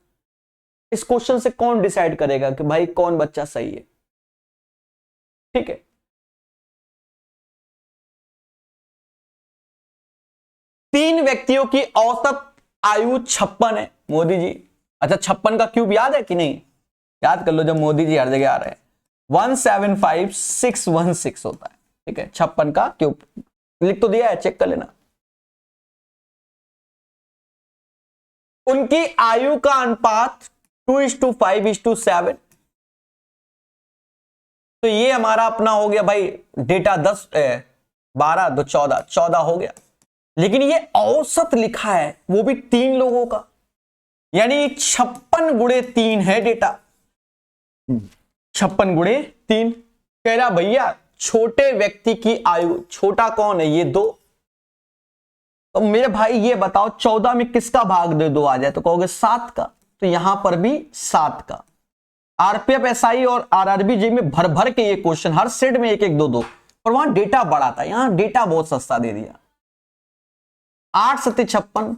इस क्वेश्चन से कौन डिसाइड करेगा कि भाई कौन बच्चा सही है? ठीक है, तीन व्यक्तियों की औसत आयु 56 है मोदी जी। अच्छा 56 का क्यूब याद है कि नहीं? याद कर लो, जब मोदी जी हर जगह आ रहे हैं 175616 होता है। ठीक है, 56 का क्यूब लिख तो दिया है, चेक कर लेना। उनकी आयु का अनुपात 2:5:7। तो ये हमारा अपना हो गया भाई डेटा 12 तो 14 हो गया। लेकिन ये औसत लिखा है वो भी 3 लोगों का, यानी 56 गुणे 3 है डेटा। 56 गुणे 3 कह रहा भैया छोटे व्यक्ति की आयु, छोटा कौन है? ये 2। तो मेरे भाई ये बताओ 14 में किसका भाग दे 2 आ जाए तो कहोगे 7 का, तो यहां पर भी 7 का। आरपीएफ एसआई और आरआरबी जी में भर भर के ये क्वेश्चन, हर सेट में 1-1 2-2, और वहां डेटा बड़ा था, यहां डेटा बहुत सस्ता दे दिया। 8 7 56,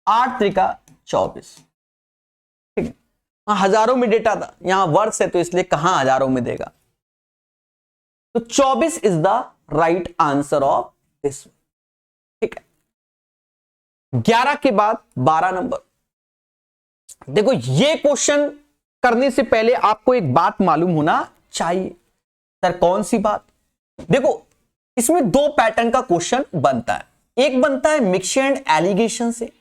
8 त्रिका 24। ठीक है, हजारों में डेटा था, यहां वर्ष है तो इसलिए कहां हजारों में देगा। तो 24 is the right answer of this. ठीक है, 11 के बाद 12 नंबर। देखो ये क्वेश्चन करने से पहले आपको एक बात मालूम होना चाहिए। सर कौन सी बात? देखो इसमें 2 पैटर्न का क्वेश्चन बनता है। एक बनता है मिक्सचर एंड एलिगेशन से।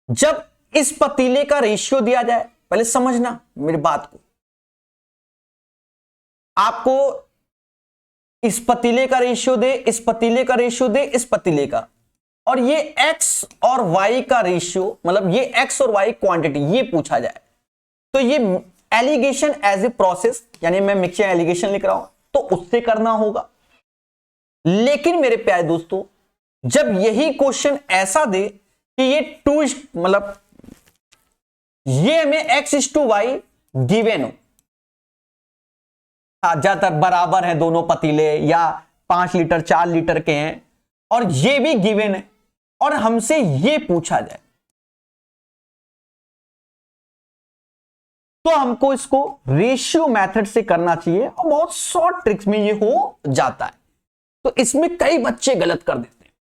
जब इस पतीले का रेशियो दिया जाए, पहले समझना मेरी बात को, आपको इस पतीले का रेशियो दे, इस पतीले का रेशियो दे, इस पतीले का, और ये x और y का रेशियो, मतलब ये x और y क्वांटिटी, ये पूछा जाए, तो ये एलिगेशन एज ए प्रोसेस, यानी मैं मिक्सचर एलिगेशन लिख रहा हूं तो उससे करना होगा। लेकिन मेरे प्यारे दोस्तों, जब यही क्वेश्चन ऐसा दे कि ये 2 मतलब ये हमें x:y गिवन हो, ज्यादातर बराबर है दोनों पतीले, या 5 लीटर 4 लीटर के हैं, और ये भी गिवन है, और हमसे ये पूछा जाए, तो हमको इसको रेशियो मेथड से करना चाहिए, और बहुत शॉर्ट ट्रिक्स में ये हो जाता है। तो इसमें कई बच्चे गलत कर देते हैं,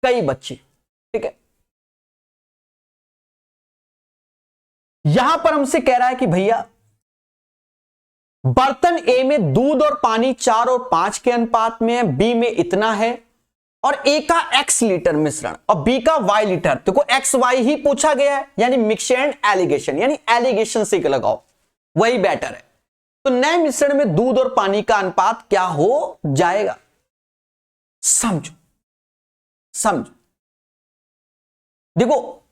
कई बच्चे। ठीक है, यहां पर हमसे कह रहा है कि भैया बर्तन ए में दूध और पानी 4 और 5 के अनुपात में है, बी में इतना है, और ए का x लीटर मिश्रण और बी का y लीटर। देखो एक्स वाई ही पूछा गया है, यानी मिक्सचर एंड एलिगेशन, यानी एलिगेशन से लगाओ वही बेटर है। तो नए मिश्रण में दूध और पानी का अनुपात क्या हो जाएगा? समझो समझो। देखो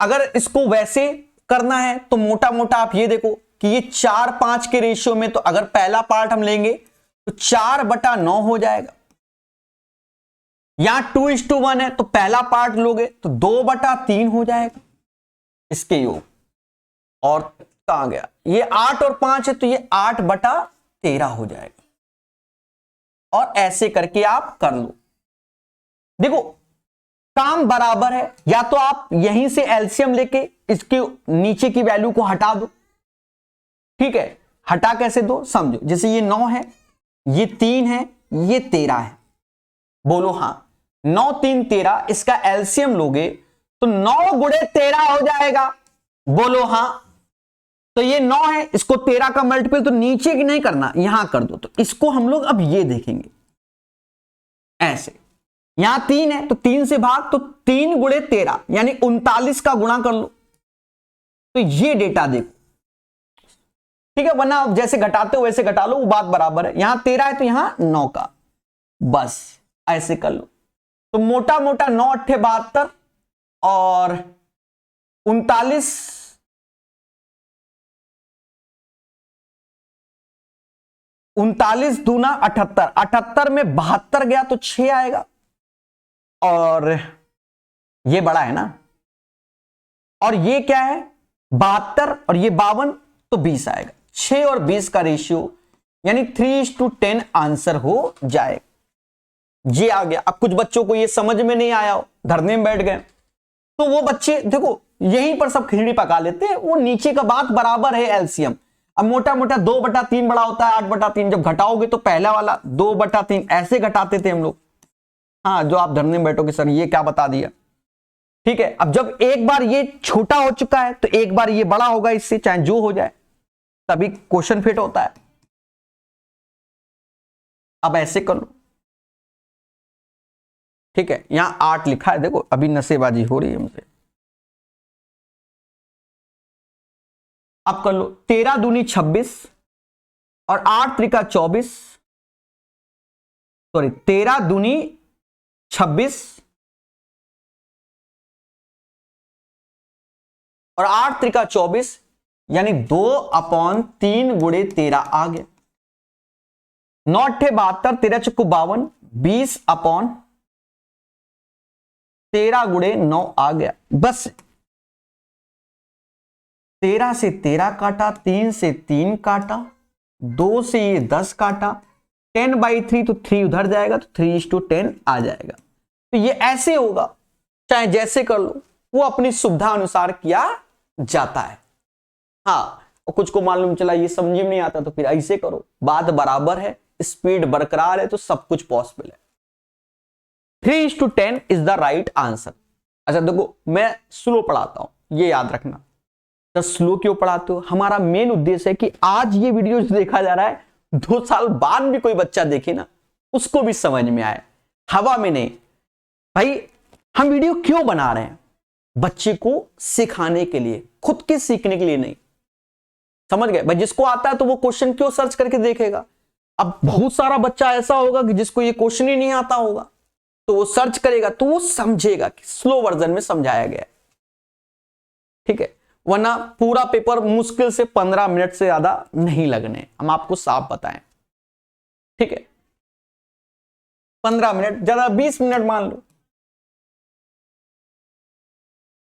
अगर इसको वैसे करना है तो मोटा मोटा आप ये देखो कि ये 4-5 के रेशियो में, तो अगर पहला पार्ट हम लेंगे तो 4/9 हो जाएगा। यहां 2:1 है तो पहला पार्ट लोगे तो 2/3 हो जाएगा इसके योग। और कहां गया ये 8 और 5 है तो ये 8/13 हो जाएगा। और ऐसे करके आप कर लो। देखो काम बराबर है, या तो आप यहीं से एलसीएम लेके इसके नीचे की वैल्यू को हटा दो। ठीक है, हटा कैसे दो समझो। जैसे ये 9 है, ये 3 है, ये 13 है। बोलो हाँ, 9 3 13, इसका एलसीएम लोगे तो 9 गुणे 13 हो जाएगा। बोलो हाँ। तो ये 9 है, इसको 13 का मल्टीपल तो नीचे की नहीं करना, यहां कर दो। तो इसको हम लोग अब ये देखेंगे ऐसे, यहां 3 है तो 3 से भाग, तो 3 गुणे 13 यानी 39 का गुणा कर लो। तो ये डेटा देखो, ठीक है, वरना जैसे घटाते हो वैसे घटा लो, वो बात बराबर है। यहां 13 है तो यहां 9 का, बस ऐसे कर लो। तो मोटा मोटा 9 8 72 और 39 39 दूना 78, 78 में 72 गया तो 6 आएगा, और ये बड़ा है ना, और ये क्या है 72 और ये 52 तो 20 आएगा। 6 और 20 का रेशियो यानी 3:10 आंसर हो जाएगा। ये आ गया। अब कुछ बच्चों को ये समझ में नहीं आया हो, धरने में बैठ गए, तो वो बच्चे देखो यहीं पर सब खिचड़ी पका लेते हैं। वो नीचे का बात बराबर है एलसीएम। अब मोटा मोटा 2/3 बड़ा होता है 8/3, जब घटाओगे तो पहला वाला 2/3 ऐसे घटाते थे हम लोग। हाँ, जो आप धरने में बैठोगे सर ये क्या बता दिया, ठीक है। अब जब एक बार ये छोटा हो चुका है तो एक बार ये बड़ा होगा इससे, चाहे जो हो जाए, तभी क्वेश्चन फिट होता है। अब ऐसे कर लो, ठीक है। यहां 8 लिखा है, देखो अभी नशेबाजी हो रही है मुझसे। अब कर लो 13 दूनी 26 और 8 त्रिका 24, सॉरी 13 दूनी 26 और 8 त्रिका 24 यानी 2/3 गुणे 13 आ गया। 9 × 72, 13 × 52, 20/13 गुणे 9 आ गया। बस 13 से 13 काटा, 3 से 3 काटा, 2 से ये 10 काटा, 10/3 तो 3 उधर जाएगा तो 3:10 आ जाएगा। तो ये ऐसे होगा, चाहे जैसे कर लो, वो अपनी सुविधा अनुसार किया जाता है। हाँ, और कुछ को मालूम चला ये समझ में नहीं आता तो फिर ऐसे करो, बात बराबर है, स्पीड बरकरार है तो सब कुछ पॉसिबल है। 3:10 इज द राइट आंसर। अच्छा देखो, मैं स्लो पढ़ाता हूं, ये याद रखना। तो स्लो क्यों पढ़ाते हो? हमारा मेन उद्देश्य है कि आज ये वीडियो जो देखा जा रहा है 2 साल बाद भी कोई बच्चा देखे ना, उसको भी समझ में आए, हवा में नहीं। भाई हम वीडियो क्यों बना रहे हैं? बच्चे को सिखाने के लिए, खुद के सीखने के लिए नहीं। समझ गए भाई? जिसको आता है तो वो क्वेश्चन क्यों सर्च करके देखेगा। अब बहुत सारा बच्चा ऐसा होगा कि जिसको ये क्वेश्चन ही नहीं आता होगा, तो वो सर्च करेगा तो वो समझेगा कि स्लो वर्जन में समझाया गया है, ठीक है। वरना पूरा पेपर मुश्किल से 15 मिनट से ज्यादा नहीं लगने, हम आपको साफ बताएं, ठीक है। 15 मिनट, ज्यादा 20 मिनट मान लो,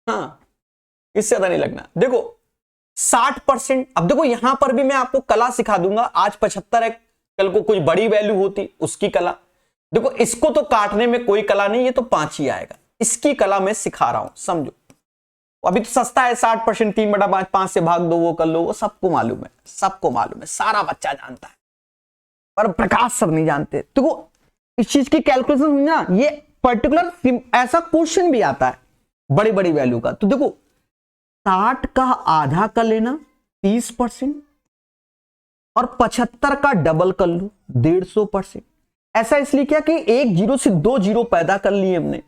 हाँ, इससे ज्यादा नहीं लगना। देखो 60%, अब देखो यहां पर भी मैं आपको कला सिखा दूंगा। आज 75 है, कल को कुछ बड़ी वैल्यू होती उसकी कला। देखो इसको तो काटने में कोई कला नहीं, ये तो 5 ही आएगा। इसकी कला मैं सिखा रहा हूं, समझो। अभी तो सस्ता है 60%, 3/5, 5 से भाग दो, वो कर लो, वो सबको मालूम है, सबको मालूम है, सारा बच्चा जानता है, पर प्रकाश सर नहीं जानते। देखो इस चीज की कैलकुलेशन हुई ना, ये पर्टिकुलर ऐसा क्वेश्चन भी आता है बड़ी बड़ी वैल्यू का। तो देखो 60 का आधा कर लेना 30%, और 75 का डबल कर लो 150%। ऐसा इसलिए किया कि एक जीरो से 2 जीरो पैदा कर लिए हमने।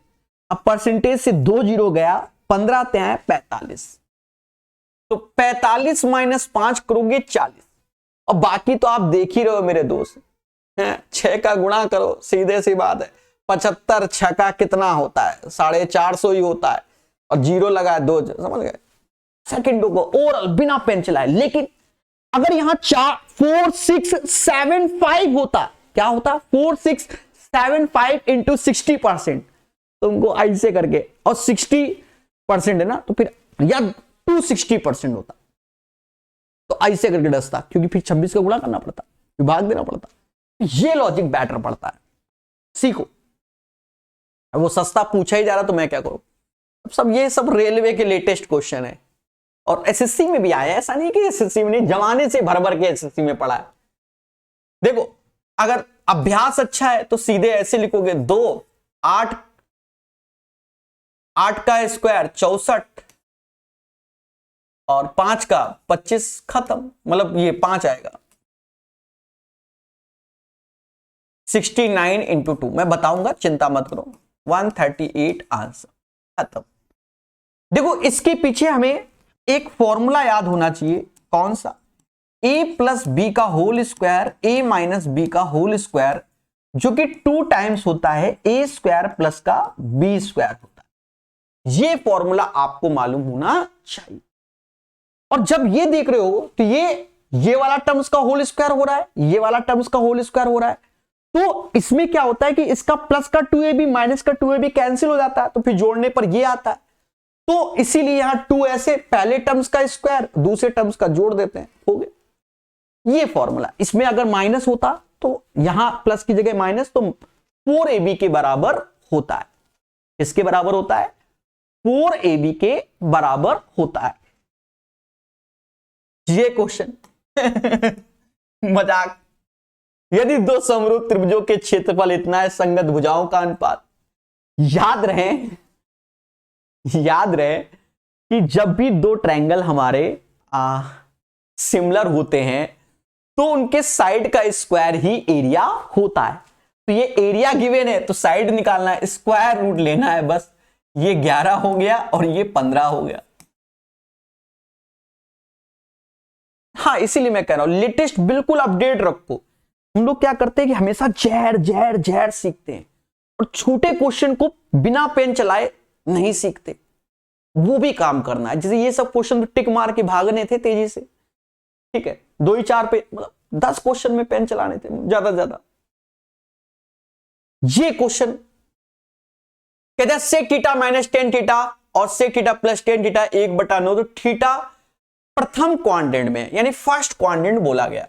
अब परसेंटेज से 2 जीरो गया, 15 ते आए 45, तो 45 - 5 करोगे 40, और बाकी तो आप देख ही रहे हो मेरे दोस्त, 6 का गुणा करो, सीधे सी बात है। 75 6 का कितना होता है? 450 ही होता है, और जीरो लगाए 2, समझ गए। सेकंडों को ओरल बिना पेन चलाए। लेकिन अगर यहां 4675 होता, क्या होता? 4675 × 60%, तुमको ऐसे करके, और 60% है ना, तो फिर या 260% होता, तो ऐसे करके डसता, क्योंकि फिर 26 का गुणा करना पड़ता, विभाग देना पड़ता। ये लॉजिक बैटर पड़ता है, सीखो। वो सस्ता पूछा ही जा रहा तो मैं क्या करूं? सब ये सब रेलवे के लेटेस्ट क्वेश्चन है, और एसएससी में भी आया है। ऐसा नहीं कि एसएससी में नहीं, जमाने से भर भर के एसएससी में पढ़ा है। देखो अगर अभ्यास अच्छा है तो सीधे ऐसे लिखोगे 2 8 का स्क्वायर 64, और 5 का 25, खत्म। मतलब ये 5 आएगा। 69 × 2 मैं बताऊंगा, चिंता मत करो। 138 आंसर, खत्म। देखो इसके पीछे हमें एक फॉर्मूला याद होना चाहिए। कौन सा? a + b का होल स्क्वायर, a - b का होल स्क्वायर, जो कि 2 टाइम्स होता है a² + का b² होता है। ये फॉर्मूला आपको मालूम होना चाहिए। और जब ये देख रहे हो तो ये वाला टर्म्स का होल स्क्वायर हो रहा है, ये वाला टर्म्स का होल स्क्वायर हो रहा है, तो इसमें क्या होता है कि इसका प्लस का 2ab माइनस का 2ab कैंसिल हो जाता है, तो फिर जोड़ने पर ये आता है। तो इसीलिए यहां 2 ऐसे पहले टर्म्स का स्क्वायर दूसरे टर्म्स का जोड़ देते हैं, हो गया ये फॉर्मूला। इसमें अगर माइनस होता तो यहां प्लस की जगह माइनस, तो 4ab के बराबर होता है। इसके बराबर होता है 4ab के बराबर होता है ये क्वेश्चन। मजाक। यदि दो समरूप त्रिभुजों के क्षेत्रफल इतना है, संगत भुजाओं का अनुपात, याद रहे कि जब भी दो ट्रायंगल हमारे सिमिलर होते हैं तो उनके साइड का स्क्वायर ही एरिया होता है। तो ये एरिया गिवन है तो साइड निकालना है, स्क्वायर रूट लेना है बस। ये 11 हो गया और ये 15 हो गया। हाँ, इसीलिए मैं कह रहा हूं लेटेस्ट बिल्कुल अपडेट रखो। हम लोग क्या करते हैं कि हमेशा जहर सीखते हैं और छोटे क्वेश्चन को बिना पेन चलाए नहीं सीखते। वो भी काम करना है। जैसे ये सब क्वेश्चन तो टिक मार के भागने थे तेजी से, ठीक है, 2 ही 4 पे, मतलब 10 क्वेश्चन में पेन चलाने थे ज्यादा से ज्यादा। ये क्वेश्चन कहते हैं sec theta minus tan theta और sec theta plus tan theta 1/9, तो थीटा प्रथम क्वाड्रेंट में यानी फर्स्ट क्वाड्रेंट बोला गया।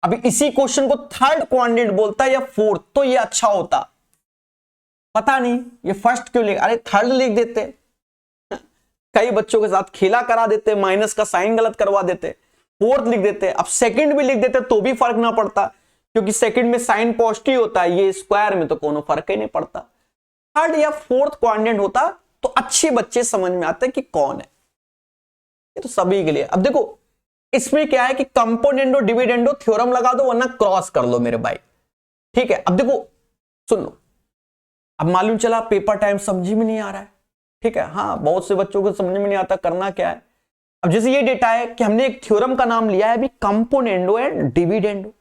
अभी इसी क्वेश्चन को थर्ड क्वाड्रेंट बोलता है या फोर्थ, तो ये अच्छा होता। पता नहीं ये फर्स्ट क्यों लिख, अरे थर्ड लिख देते। कई बच्चों के साथ खेला करा देते, माइनस का साइन गलत करवा देते, फोर्थ लिख देते। अब सेकंड भी लिख देते तो भी फर्क ना पड़ता, क्योंकि सेकंड में साइन पॉजिटिव होता है, ये स्क्वायर में तो कोनो फर्क ही नहीं पड़ता। थर्ड या फोर्थ क्वाड्रेंट होता तो अच्छे बच्चे समझ में आते कि कौन है। ये तो सभी के लिए। अब देखो इसमें क्या है कि कंपोनेंडो डिविडेंडो थ्योरम लगा दो, वरना क्रॉस कर लो मेरे भाई, ठीक है। अब देखो सुन लो, अब मालूम चला पेपर टाइम समझ में नहीं आ रहा है, ठीक है। हाँ, बहुत से बच्चों को समझ में नहीं आता करना क्या है। अब जैसे ये डेटा है कि हमने एक थ्योरम का नाम लिया है अभी, कंपोनेंडो एंड डिविडेंडो।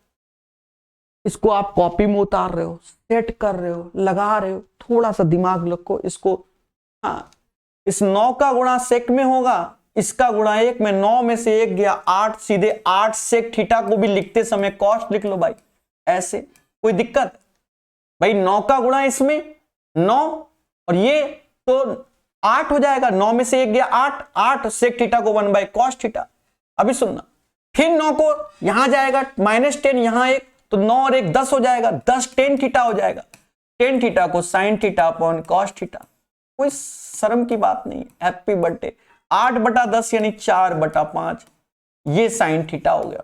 इसको आप कॉपी में उतार रहे हो, सेट कर रहे हो, लगा रहे हो, थोड़ा सा दिमाग रखो इसको। हाँ, इस 9 का गुणा सेक में होगा, इसका गुणा 1 में, 9 में से 1 गया 8, सीधे 8 सेक थीटा को भी लिखते समय कॉस्ट लिख लो भाई, ऐसे कोई दिक्कत भाई। 9 का गुणा इसमें 9 और ये तो 8 हो जाएगा, 9 में से 1 गया 8, 8 सेक थीटा को 1 cos थीटा। अभी सुनना, फिर 9 को यहां जाएगा -10, यहां 1, तो 9 और 1 10 हो जाएगा, 10 tan थीटा हो जाएगा। tan थीटा को sin theta upon cos theta, कोई शर्म की बात नहीं। Happy birthday. 8/10 यानी 4/5, ये sin थीटा हो गया।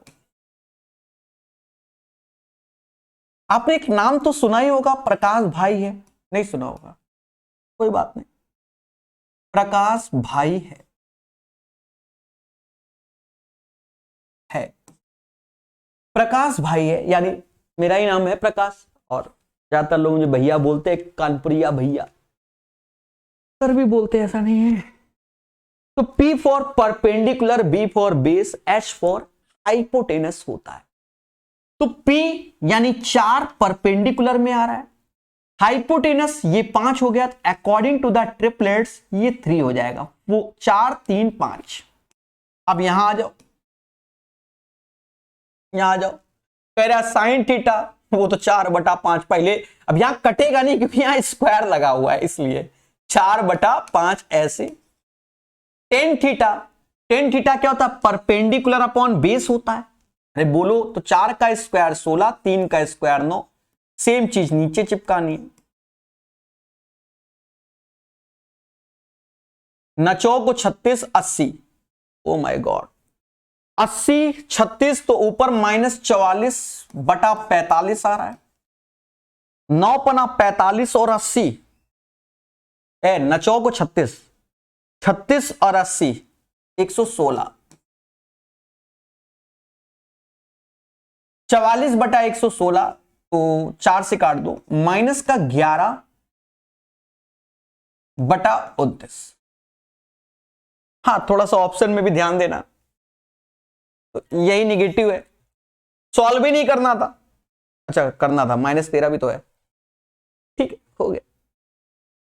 आपने एक नाम तो सुना ही होगा, प्रकाश भाई है, नहीं सुना होगा कोई बात नहीं, प्रकाश भाई है प्रकाश भाई है, यानी मेरा ही नाम है प्रकाश, और ज्यादातर लोग मुझे भैया बोलते हैं, कानपुरिया भैया सर भी बोलते हैं, ऐसा नहीं है। तो P for perpendicular, B for base, H for hypotenuse होता है। तो P यानी 4 परपेंडिकुलर में आ रहा है, हाइपोटेनस ये 5 हो गया, अकॉर्डिंग टू द ट्रिपलेट्स ये 3 हो जाएगा, वो 4 3 5। अब यहां आ जाओ, यहां आ जाओ, कह रहा साइन थीटा, वो तो 4/5 पहले, अब यहां कटेगा नहीं क्योंकि यहां स्क्वायर लगा हुआ है, इसलिए 4/5 ऐसे। टेन थीटा क्या होता है, परपेंडिकुलर अपॉन बेस होता है। अरे बोलो तो 4 का स्क्वायर 16, 3 का स्क्वायर 9, सेम चीज नीचे चिपकानी है। नचो को 36 80, ओ माय गॉड, 80 36 तो ऊपर -44/45 आ रहा है। 9 पना 45 और 80, नचो को 36 और 80 116, 44/116, तो 4 से काट दो, माइनस का 11/29। हाँ, थोड़ा सा ऑप्शन में भी ध्यान देना, तो यही निगेटिव है, सॉल्व भी नहीं करना था, अच्छा करना था, -13 भी तो है, ठीक है, हो गया।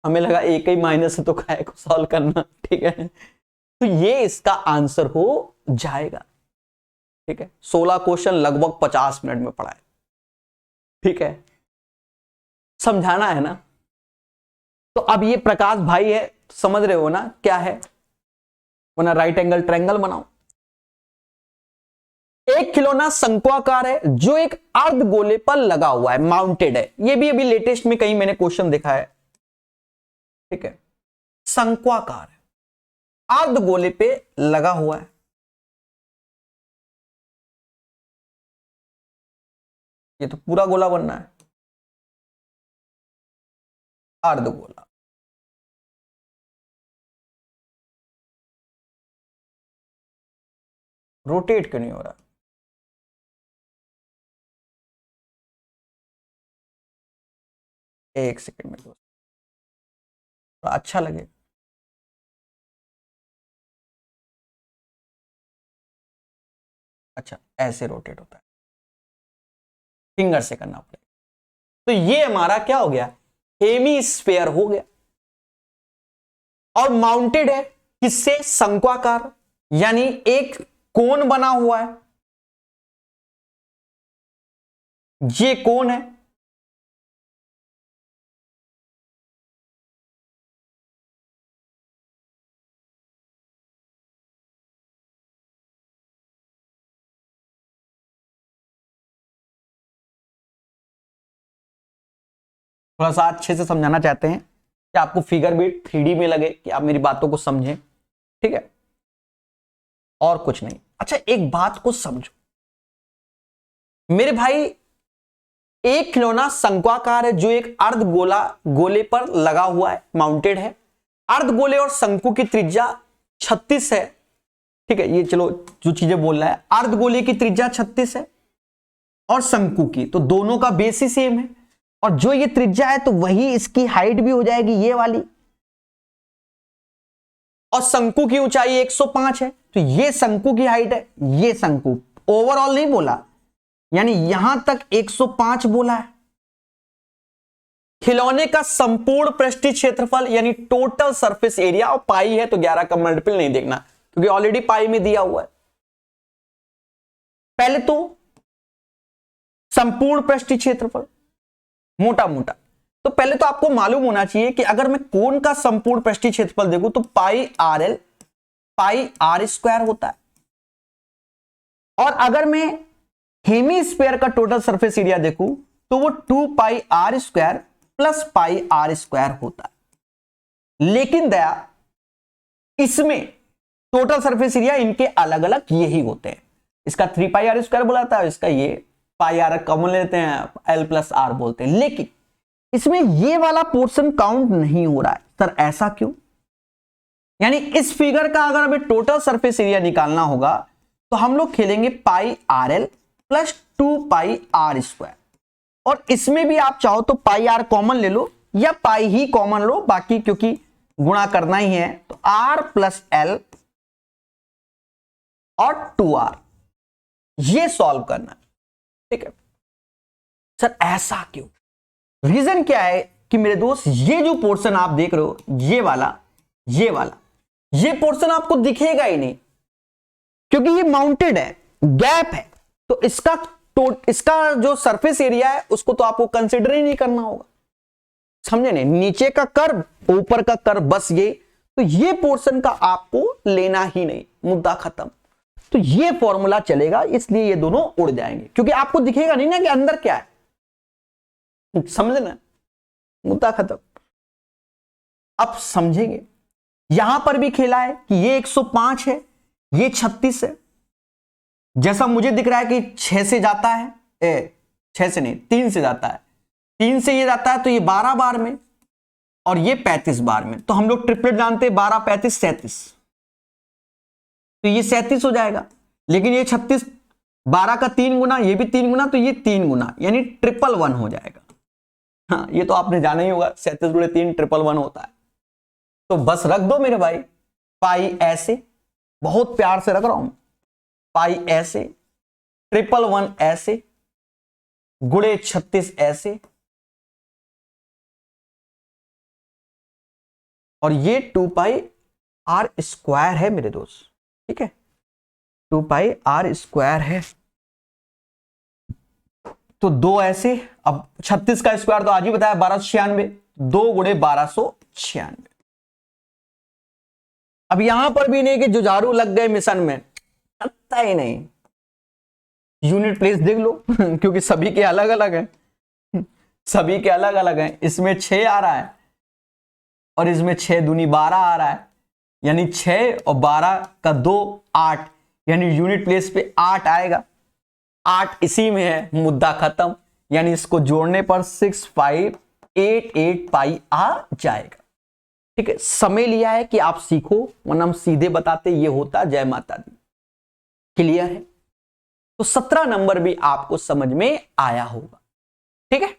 हमें लगा एक ही माइनस है तो काय को सॉल्व करना, ठीक है। तो ये इसका आंसर हो जाएगा, ठीक है। 16 क्वेश्चन लगभग 50 मिनट में पढ़ा है, ठीक है। समझाना है ना। तो अब ये प्रकाश भाई है, समझ रहे हो ना क्या है, वरना राइट एंगल ट्रायंगल बनाओ। एक खिलौना शंक्वाकार है जो एक अर्ध गोले पर लगा हुआ है, माउंटेड है। ये भी अभी लेटेस्ट में कहीं मैंने क्वेश्चन देखा है, ठीक है। शंक्वाकार है, अर्ध गोले पे लगा हुआ है। ये तो पूरा गोला बनना है, अर्ध गोला। रोटेट क्यों नहीं हो रहा? एक सेकंड में दोस्त, अच्छा लगे। अच्छा, ऐसे रोटेट होता है, फिंगर से करना पड़ेगा। तो ये हमारा क्या हो गया, हेमीस्फेयर हो गया। और माउंटेड है किससे, शंक्वाकार, यानी एक कोन बना हुआ है, ये कोन है। थोड़ा सा अच्छे से समझाना चाहते हैं कि आपको फिगर भी 3D में लगे, कि आप मेरी बातों को समझें, ठीक है, और कुछ नहीं। अच्छा, एक बात को समझो मेरे भाई, एक खिलौना शंक्वाकार है जो एक अर्ध गोले पर लगा हुआ है, माउंटेड है। अर्ध गोले और शंकु की त्रिज्या 36 है, ठीक है। ये चलो जो चीजें बोल रहा है, अर्ध गोले की त्रिज्या 36 है और शंकु की, तो दोनों का बेस ही सेम है। और जो ये त्रिज्या है तो वही इसकी हाइट भी हो जाएगी, ये वाली। और शंकु की ऊंचाई 105 है, तो ये शंकु की हाइट है, ये शंकु। ओवरऑल नहीं बोला, यानी यहां तक 105 बोला है। खिलौने का संपूर्ण पृष्ठीय क्षेत्रफल यानी टोटल सरफेस एरिया, और पाई है तो 11 का मल्टीपल नहीं देखना, क्योंकि ऑलरेडी पाई में दिया हुआ है। पहले तो संपूर्ण पृष्ठीय क्षेत्रफल मोटा मोटा, तो पहले तो आपको मालूम होना चाहिए कि अगर मैं कोन का संपूर्ण पृष्ठीय क्षेत्रफल देखूं तो pi r l, pi r square होता है। और अगर मैं हेमीस्फीयर का टोटल सरफेस एरिया देखूं तो वो 2 pi r square plus pi r square होता है। लेकिन दया, इसमें टोटल सरफेस एरिया इनके अलग अलग यही होते हैं। इसका 3 पाई आर स्क्वायर बोला था, इसका ये पाई आर कॉमन लेते हैं, एल प्लस आर बोलते हैं। लेकिन इसमें ये वाला पोर्शन काउंट नहीं हो रहा है। सर ऐसा क्यों? यानी इस फिगर का अगर हमें टोटल सरफेस एरिया निकालना होगा तो हम लोग खेलेंगे pi r l plus 2 pi r square. और इसमें भी आप चाहो तो पाई आर कॉमन ले लो या पाई ही कॉमन लो, बाकी क्योंकि गुणा करना ही है तो आर प्लस एल और 2r, ये सॉल्व करना है, ठीक है। सर ऐसा क्यों? रीजन क्या है कि मेरे दोस्त, ये जो पोर्शन आप देख रहे हो, ये वाला ये पोर्शन आपको दिखेगा ही नहीं, क्योंकि ये माउंटेड है, गैप है। तो इसका जो सरफेस एरिया है उसको तो आपको कंसिडर ही नहीं करना होगा, समझे नहीं? नीचे का कर्व, ऊपर का कर्व, बस ये। तो ये पोर्शन का आपको लेना ही नहीं, मुद्दा खत्म। तो ये फॉर्मूला चलेगा, इसलिए ये दोनों उड़ जाएंगे, क्योंकि आपको दिखेगा नहीं ना कि अंदर क्या है, समझे ना? मुद्दा खत्म। अब समझेंगे, यहां पर भी खेला है कि ये 105 है, ये 36 है। जैसा मुझे दिख रहा है कि 6 से जाता है, 6 से नहीं 3 से जाता है, 3 से ये जाता है तो ये 12 बार में और ये 35 बार में। तो हम लोग ट्रिपलेट जानते हैं, 12 35 37, तो ये 37 हो जाएगा। लेकिन ये 36, 12 का 3 गुना, ये भी 3 गुना, तो ये 3 गुना, यानी 111 हो जाएगा। हाँ, ये तो आपने जाना ही होगा, 37 गुणे 3 111 होता है। तो बस रख दो मेरे भाई, पाई ऐसे, बहुत प्यार से रख रहा हूं, पाई ऐसे, 111 ऐसे, गुणे 36 ऐसे, और ये 2πr² है मेरे दोस्त, ठीक है, 2πr² है। तो दो ऐसे, अब 36 का स्क्वायर तो आज ही बताया 1296, 2 गुणे 1296। अब यहां पर भी नहीं कि जुझारू लग गए मिशन में, लगता ही नहीं। यूनिट प्लेस देख लो क्योंकि सभी के अलग अलग हैं, सभी के अलग अलग हैं। इसमें 6 आ रहा है और इसमें 6 दूनी 12 आ रहा है, यानी 6 और 12 का 2 8, यानी यूनिट प्लेस पे 8 आएगा। 8 इसी में है, मुद्दा खत्म। यानी इसको जोड़ने पर 6588 पाई आ जाएगा। ठीक है, समय लिया है कि आप सीखो, वरना हम सीधे बताते ये होता। जय माता दी। क्लियर है? तो 17 नंबर भी आपको समझ में आया होगा। ठीक है,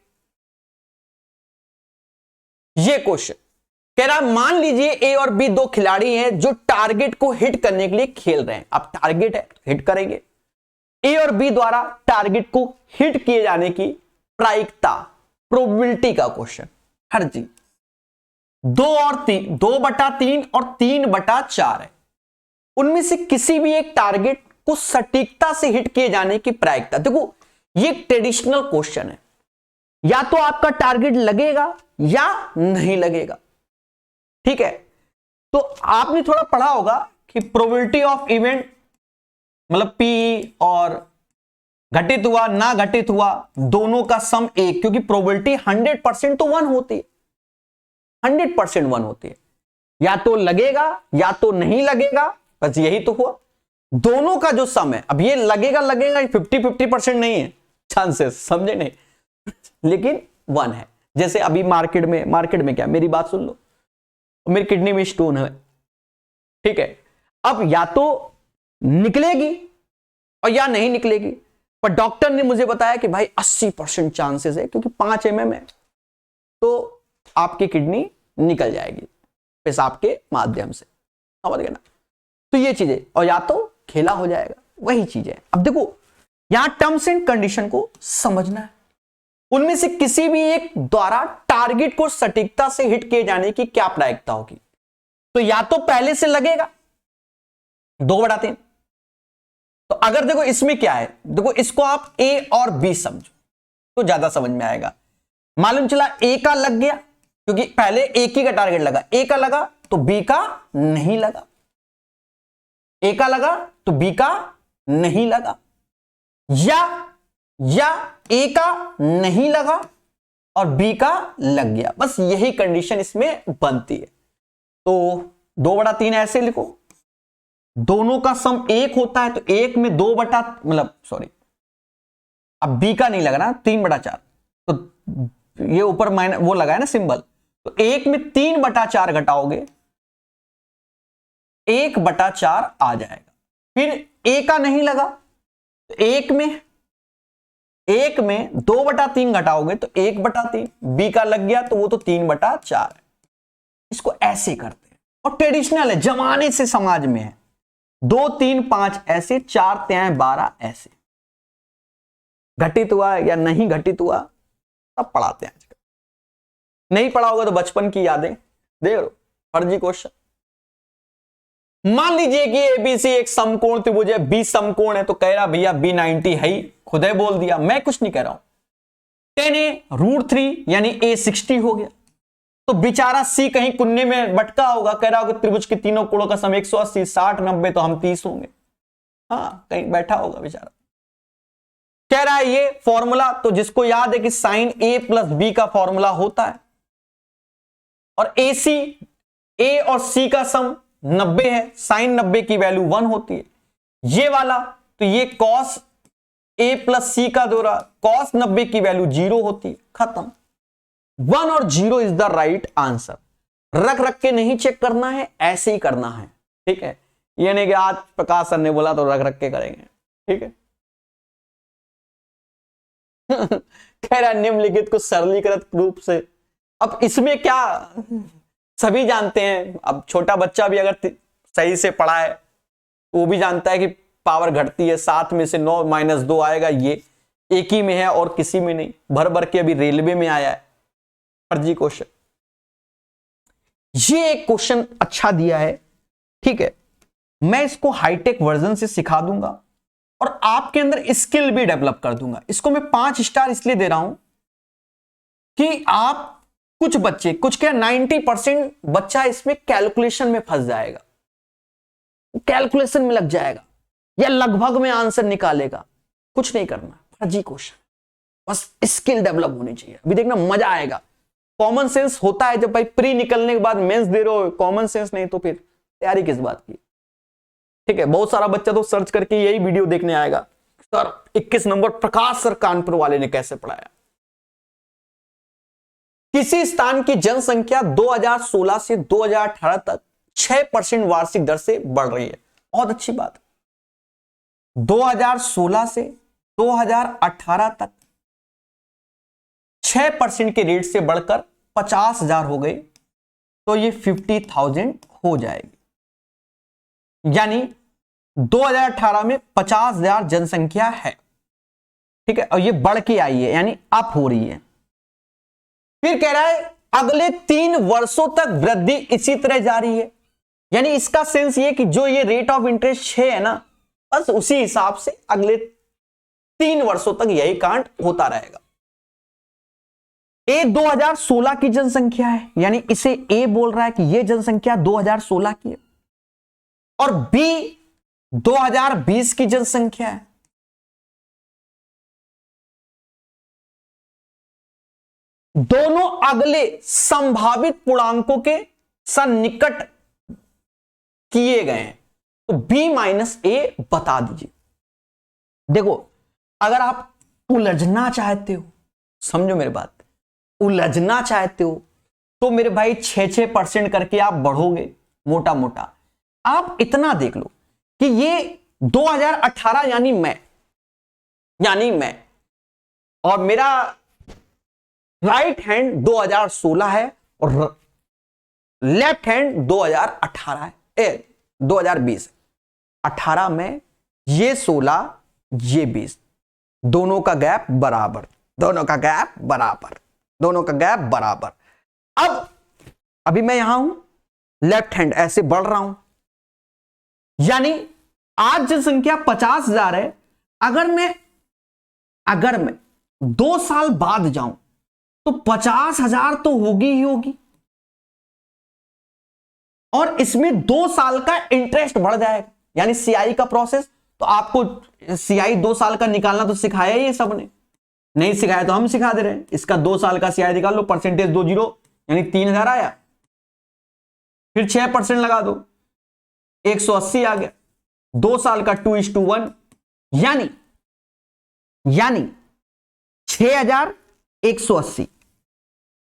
ये क्वेश्चन कह रहा है मान लीजिए ए और बी दो खिलाड़ी हैं जो टारगेट को हिट करने के लिए खेल रहे हैं। अब टारगेट है, हिट करेंगे। ए और बी द्वारा टारगेट को हिट किए जाने की प्रायिकता, प्रोबेबिलिटी का क्वेश्चन। हर चीज 2 और 3, 2/3 और 3/4 है। उनमें से किसी भी एक टारगेट को सटीकता से हिट किए जाने की प्रायिकता। देखो ये ट्रेडिशनल क्वेश्चन है, या तो आपका टारगेट लगेगा या नहीं लगेगा। ठीक है, तो आपने थोड़ा पढ़ा होगा कि प्रोबेबिलिटी ऑफ इवेंट मतलब पी और घटित हुआ ना घटित हुआ दोनों का सम 1, क्योंकि प्रोबेबिलिटी 100% तो 1 होती है, 100% 1 होती है। या तो लगेगा या तो नहीं लगेगा, बस यही तो हुआ। दोनों का जो सम है, अब ये लगेगा 50-50% नहीं है चांसेस, समझे नहीं, लेकिन 1 है। जैसे अभी मार्केट में क्या, मेरी बात सुन लो, मेरी किडनी में स्टोन है, ठीक है, अब या तो निकलेगी और या नहीं निकलेगी, पर डॉक्टर ने मुझे बताया कि भाई 80% चांसेस है, क्योंकि 5 mm है, तो आपकी किडनी निकल जाएगी पेशाब के माध्यम से, समझ गए ना। तो ये चीजें, और या तो खेला हो जाएगा, वही चीज है। अब देखो यहां टर्म्स एंड कंडीशन को समझना है। उनमें से किसी भी एक द्वारा टारगेट को सटीकता से हिट किए जाने की क्या प्रायिकता होगी। तो या तो पहले से लगेगा 2/3। तो अगर देखो इसमें क्या है, देखो इसको आप ए और बी समझो तो ज्यादा समझ में आएगा। मालूम चला ए का लग गया, क्योंकि पहले एक ही का टारगेट लगा, ए का लगा तो बी का नहीं लगा, ए का लगा तो बी का नहीं लगा, या ए का नहीं लगा और बी का लग गया। बस यही कंडीशन इसमें बनती है। तो 2/3 ऐसे लिखो, दोनों का सम 1 होता है, तो 1 में 2 अब बी का नहीं लगा ना 3/4, तो ये ऊपर माइनस वो लगा है ना सिंबल, तो 1 में 3/4 घटाओगे 1/4 आ जाएगा। फिर ए का नहीं लगा, तो 1 में 2/3 घटाओगे तो 1/3, बी का लग गया तो वो तो 3/4 है। इसको ऐसे करते हैं, और ट्रेडिशनल है, जमाने से समाज में है। 2 3 5 ऐसे, 4 3 12 ऐसे। घटित हुआ या नहीं घटित हुआ सब पढ़ाते हैं आजकल। नहीं पढ़ा होगा तो बचपन की यादें देख लो, फर्जी क्वेश्चन। मान लीजिए कि एबीसी एक समकोण त्रिभुज है, बी समकोण है, तो कह रहा भैया B90 है ही, खुद ही बोल दिया, मैं कुछ नहीं कह रहा हूं। 10a√3 यानी A60 हो गया। तो बेचारा सी कहीं कुन्ने में भटका होगा, कह रहा होगा त्रिभुज के तीनों कोणों का सम 180, 60 90 तो हम 30 होंगे। हाँ, कहीं बैठा होगा बेचारा। कह रहा है ये फॉर्मूला, तो जिसको याद है कि साइन A + B का फॉर्मूला होता है, और AC A और C का सम 90 है, साइन 90 की वैल्यू 1 होती है। ये वाला तो ये कॉस A + C का दोहरा, कॉस 90 की वैल्यू 0 होती है, खत्म। 1 और 0 इज द राइट आंसर। रख के नहीं चेक करना है, ऐसे ही करना है, ठीक है। ये नहीं कि आज प्रकाश सर ने बोला तो रख के करेंगे, ठीक है। कह रहा निम्नलिखित को सरलीकृत रूप से, अब इसमें क्या, सभी जानते हैं, अब छोटा बच्चा भी अगर सही से पढ़ा है वो भी जानता है कि पावर घटती है, 7 में से 9 - 2 आएगा, ये एक ही में है और किसी में नहीं। भर के अभी रेलवे में आया है, फर्जी क्वेश्चन। ये एक क्वेश्चन अच्छा दिया है, ठीक है, मैं इसको हाईटेक वर्जन से सिखा दूंगा और आपके अंदर स्किल भी डेवलप कर दूंगा। इसको मैं 5 स्टार इसलिए दे रहा हूं कि आप कुछ बच्चे, कुछ क्या 90% बच्चा इसमें कैलकुलेशन में फंस जाएगा, कैलकुलेशन में लग जाएगा या लगभग में आंसर निकालेगा। कुछ नहीं करना, फर्जी क्वेश्चन, बस स्किल डेवलप होनी चाहिए। अभी देखना मजा आएगा। कॉमन सेंस होता है जब भाई प्री निकलने के बाद मेंस दे रहे हो, कॉमन सेंस नहीं तो फिर तैयारी किस बात की। ठीक है, बहुत सारा बच्चा तो सर्च करके यही वीडियो देखने आएगा, सर 21 नंबर प्रकाश सर कानपुर वाले ने कैसे पढ़ाया। किसी स्थान की जनसंख्या 2016 से 2018 तक 6% वार्षिक दर से बढ़ रही है। बहुत अच्छी बात। 2016 से 2018 तक 6% के रेट से बढ़कर 50,000 हो गए, तो ये 50,000 हो जाएगी। यानी 2018 में 50,000 जनसंख्या है, ठीक है, और ये बढ़ के आई है, यानी अप हो रही है। फिर कह रहा है अगले 3 वर्षों तक वृद्धि इसी तरह जारी है। यानी इसका सेंस ये कि जो ये रेट ऑफ इंटरेस्ट 6 है ना, बस उसी हिसाब से अगले 3 वर्षों तक यही कांड होता रहेगा। ए 2016 की जनसंख्या है, यानी इसे ए बोल रहा है कि यह जनसंख्या 2016 की है, और बी 2020 की जनसंख्या है। दोनों अगले संभावित पूर्णांकों के सन्निकट किए गए हैं, तो बी माइनस ए बता दीजिए। देखो, अगर आप उलझना चाहते हो, समझो मेरी बात, उलझना चाहते हो तो मेरे भाई 6% करके आप बढ़ोगे मोटा मोटा। आप इतना देख लो कि ये 2018 यानी मैं और मेरा राइट हैंड 2016 है और लेफ्ट हैंड 2018 है, 2020 है। 18 में ये 16 ये 20, दोनों का गैप बराबर, दोनों का गैप बराबर, दोनों का गैप बराबर। अब अभी मैं यहां हूं, लेफ्ट हैंड ऐसे बढ़ रहा हूं, यानी आज जनसंख्या 50,000 है। अगर मैं 2 साल बाद जाऊं तो 50,000 तो होगी ही होगी, और इसमें 2 साल का इंटरेस्ट बढ़ जाएगा, यानी सीआई का प्रोसेस। तो आपको सीआई 2 साल का निकालना तो सिखाया ही है सबने, नहीं सिखाया तो हम सिखा दे रहे हैं। इसका 2 साल का सीआई निकाल लो, परसेंटेज 2 0, यानी 3,000 आया, फिर 6% लगा दो, 180 आ गया। 2 साल का 2:1, यानी 6,180।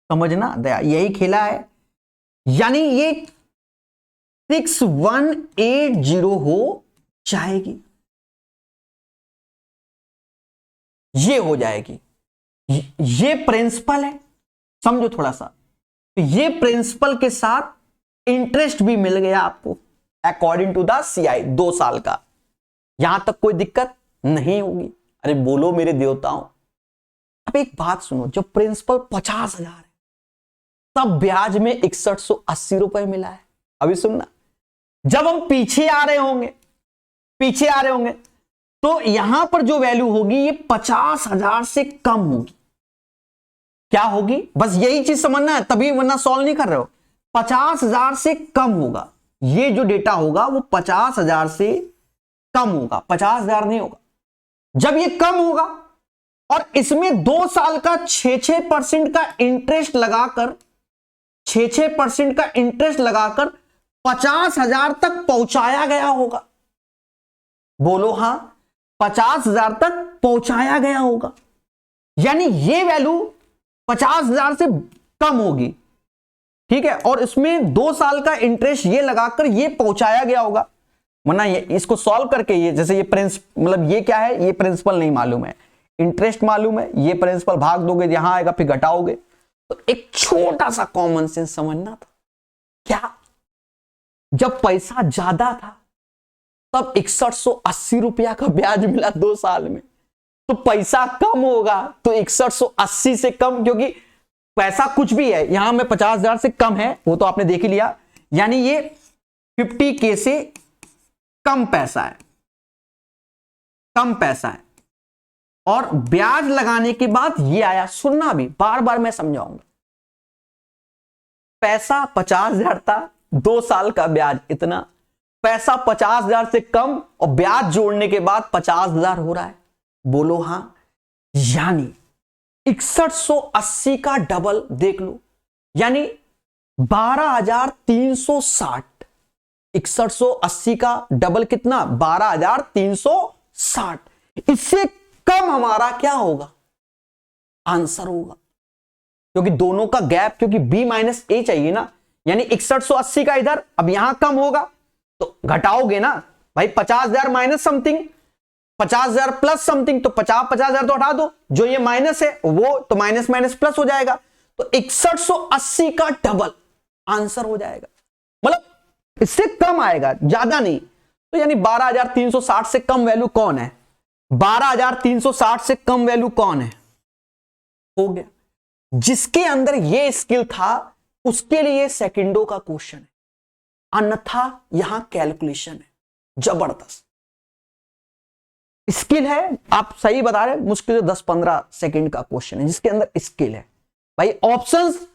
समझना दया, यही खेला है, यानी ये 6180 हो जाएगी, ये हो जाएगी। ये प्रिंसिपल है, समझो थोड़ा सा। तो ये प्रिंसिपल के साथ इंटरेस्ट भी मिल गया आपको अकॉर्डिंग टू द सीआई 2 साल का। यहां तक कोई दिक्कत नहीं होगी। अरे बोलो मेरे देवताओं। अब एक बात सुनो, जब प्रिंसिपल 50,000 है तब ब्याज में 6180 रुपए मिला है। अभी सुनना, जब हम पीछे आ रहे होंगे तो यहां पर जो वैल्यू होगी ये 50,000 से कम होगी। क्या होगी, बस यही चीज समझना है, तभी वरना सॉल्व नहीं कर रहे हो। 50,000 से कम होगा, ये जो डेटा होगा वो 50,000 से कम होगा, 50,000 नहीं होगा। जब ये कम होगा और इसमें 2 साल का 6% का इंटरेस्ट लगाकर 50,000 तक पहुंचाया गया होगा। बोलो हां, 50,000 तक पहुंचाया गया होगा, यानी ये वैल्यू 50,000 से कम होगी, ठीक है, और इसमें 2 साल का इंटरेस्ट ये लगाकर ये पहुंचाया गया होगा। वरना ये इसको सॉल्व करके ये जैसे ये मतलब ये क्या है, ये प्रिंसिपल नहीं मालूम है, इंटरेस्ट मालूम है, ये प्रिंसिपल भाग दोगे, यहां आएगा फिर घटाओगे। तो एक छोटा सा कॉमन सेंस समझना था। क्या, जब पैसा ज्यादा था तब 6180 रुपया का ब्याज मिला 2 साल में, तो पैसा कम होगा तो 6180 से कम, क्योंकि पैसा कुछ भी है, यहां में 50,000 से कम है वो तो आपने देख ही लिया, यानी ये 50K से कम पैसा है, कम पैसा है। और ब्याज लगाने के बाद ये आया, सुनना भी बार बार मैं समझाऊंगा, पैसा 50,000 था, 2 साल का ब्याज इतना, पैसा 50,000 से कम और ब्याज जोड़ने के बाद 50,000 हो रहा है, बोलो हां। यानी 6180 का डबल देख लो, यानी 12,360, 6180 का डबल कितना, 12,360। इससे कम हमारा क्या होगा, आंसर होगा, क्योंकि दोनों का गैप, क्योंकि B माइनस ए चाहिए ना, यानी 6180 का इधर, अब यहां कम होगा तो घटाओगे ना भाई, 50,000 माइनस समथिंग, 50,000 प्लस समथिंग, तो 50,000 तो हटा दो, जो ये माइनस है वो तो माइनस माइनस प्लस हो जाएगा, तो 6180 का डबल आंसर हो जाएगा, मतलब इससे कम आएगा, ज्यादा नहीं। तो यानी 12,360 से कम वैल्यू कौन है, 12,360 से कम वैल्यू कौन है, हो गया। जिसके अंदर ये स्किल था उसके लिए सेकंडों का क्वेश्चन है, अन्यथा यहां कैलकुलेशन है, जबरदस्त स्किल है। आप सही बता रहे, मुश्किल से 10-15 सेकंड का क्वेश्चन है जिसके अंदर स्किल है भाई। ऑप्शंस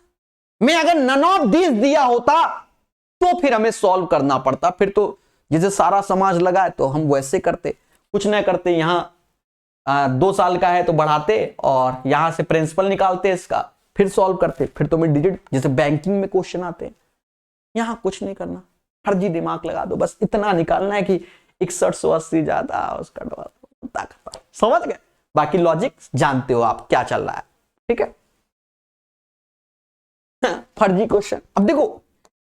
में अगर नन ऑफ दिस दिया होता तो फिर हमें सॉल्व करना पड़ता, फिर तो जैसे सारा समाज लगा है तो हम वैसे करते, कुछ नहीं करते, यहां 2 साल का है तो बढ़ाते और यहां से प्रिंसिपल निकालते इसका, फिर सॉल्व करते, फिर तो मैं डिजिट, जैसे बैंकिंग में क्वेश्चन आते हैं, यहां कुछ नहीं करना, फर्जी दिमाग लगा दो, बस इतना निकालना है कि 6180 ज्यादा उसका डबल, समझ गए, बाकी लॉजिक जानते हो आप क्या चल रहा है, ठीक है। फर्जी क्वेश्चन। अब देखो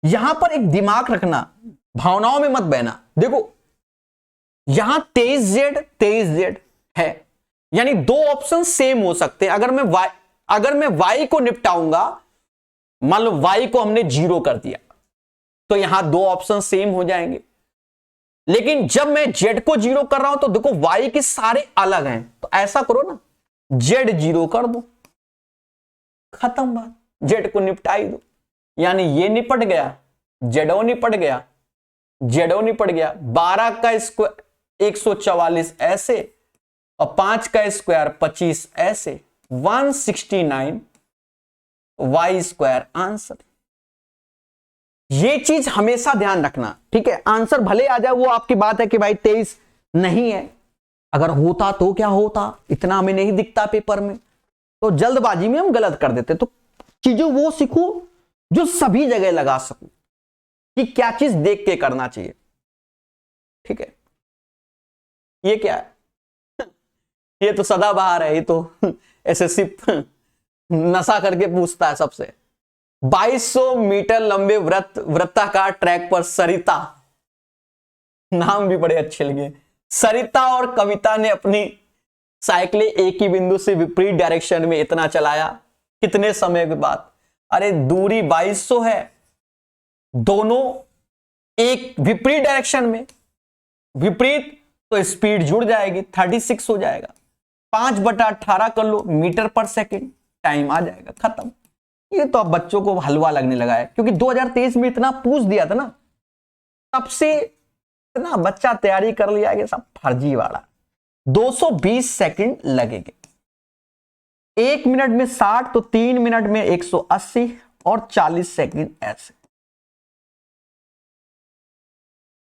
यहां पर एक दिमाग रखना, भावनाओं में मत बहना। देखो यहां 23Z है, यानी 2 ऑप्शन सेम हो सकते हैं। अगर मैं y को निपटाऊंगा, मान लो y को हमने 0 कर दिया तो यहां 2 ऑप्शन सेम हो जाएंगे, लेकिन जब मैं z को 0 कर रहा हूं तो देखो y के सारे अलग हैं, तो ऐसा करो ना, z 0 कर दो, खत्म बात, z को निपटाई दो, यानी ये निपट गया, जेडो निपट गया, जेडो निपट गया, 12 का स्क्वायर 144 ऐसे और 5 का स्क्वायर 25 ऐसे, 169 y स्क्वायर आंसर। ये चीज हमेशा ध्यान रखना, ठीक है। आंसर भले आ जाए वो आपकी बात है कि भाई 23 नहीं है, अगर होता तो क्या होता, इतना हमें नहीं दिखता पेपर में, तो जल्दबाजी में हम गलत कर देते। तो चीजों वो सीखो जो सभी जगह लगा सकूं, कि क्या चीज देख के करना चाहिए, ठीक है। ये क्या है, ये तो सदाबहार है, ये तो एसएससी नशा करके पूछता है सबसे। 2200 मीटर लंबे वृत्ताकार ट्रैक पर सरिता, नाम भी बड़े अच्छे लगे, सरिता और कविता ने अपनी साइकिलें एक ही बिंदु से विपरीत डायरेक्शन में इतना चलाया, कितने समय के बाद। अरे दूरी 2200 है, दोनों एक विपरीत डायरेक्शन में, विपरीत तो स्पीड जुड़ जाएगी, 36 हो जाएगा, 5/18 कर लो मीटर पर सेकंड, टाइम आ जाएगा, खत्म। ये तो अब बच्चों को हलवा लगने लगा है, क्योंकि 2023 में इतना पूछ दिया था ना, तब से इतना बच्चा तैयारी कर लिया कि सब फर्जी वाला। 220 सेकंड लगेंगे, 1 मिनट में 60, तो 3 मिनट में 180 और 40 सेकंड ऐसे,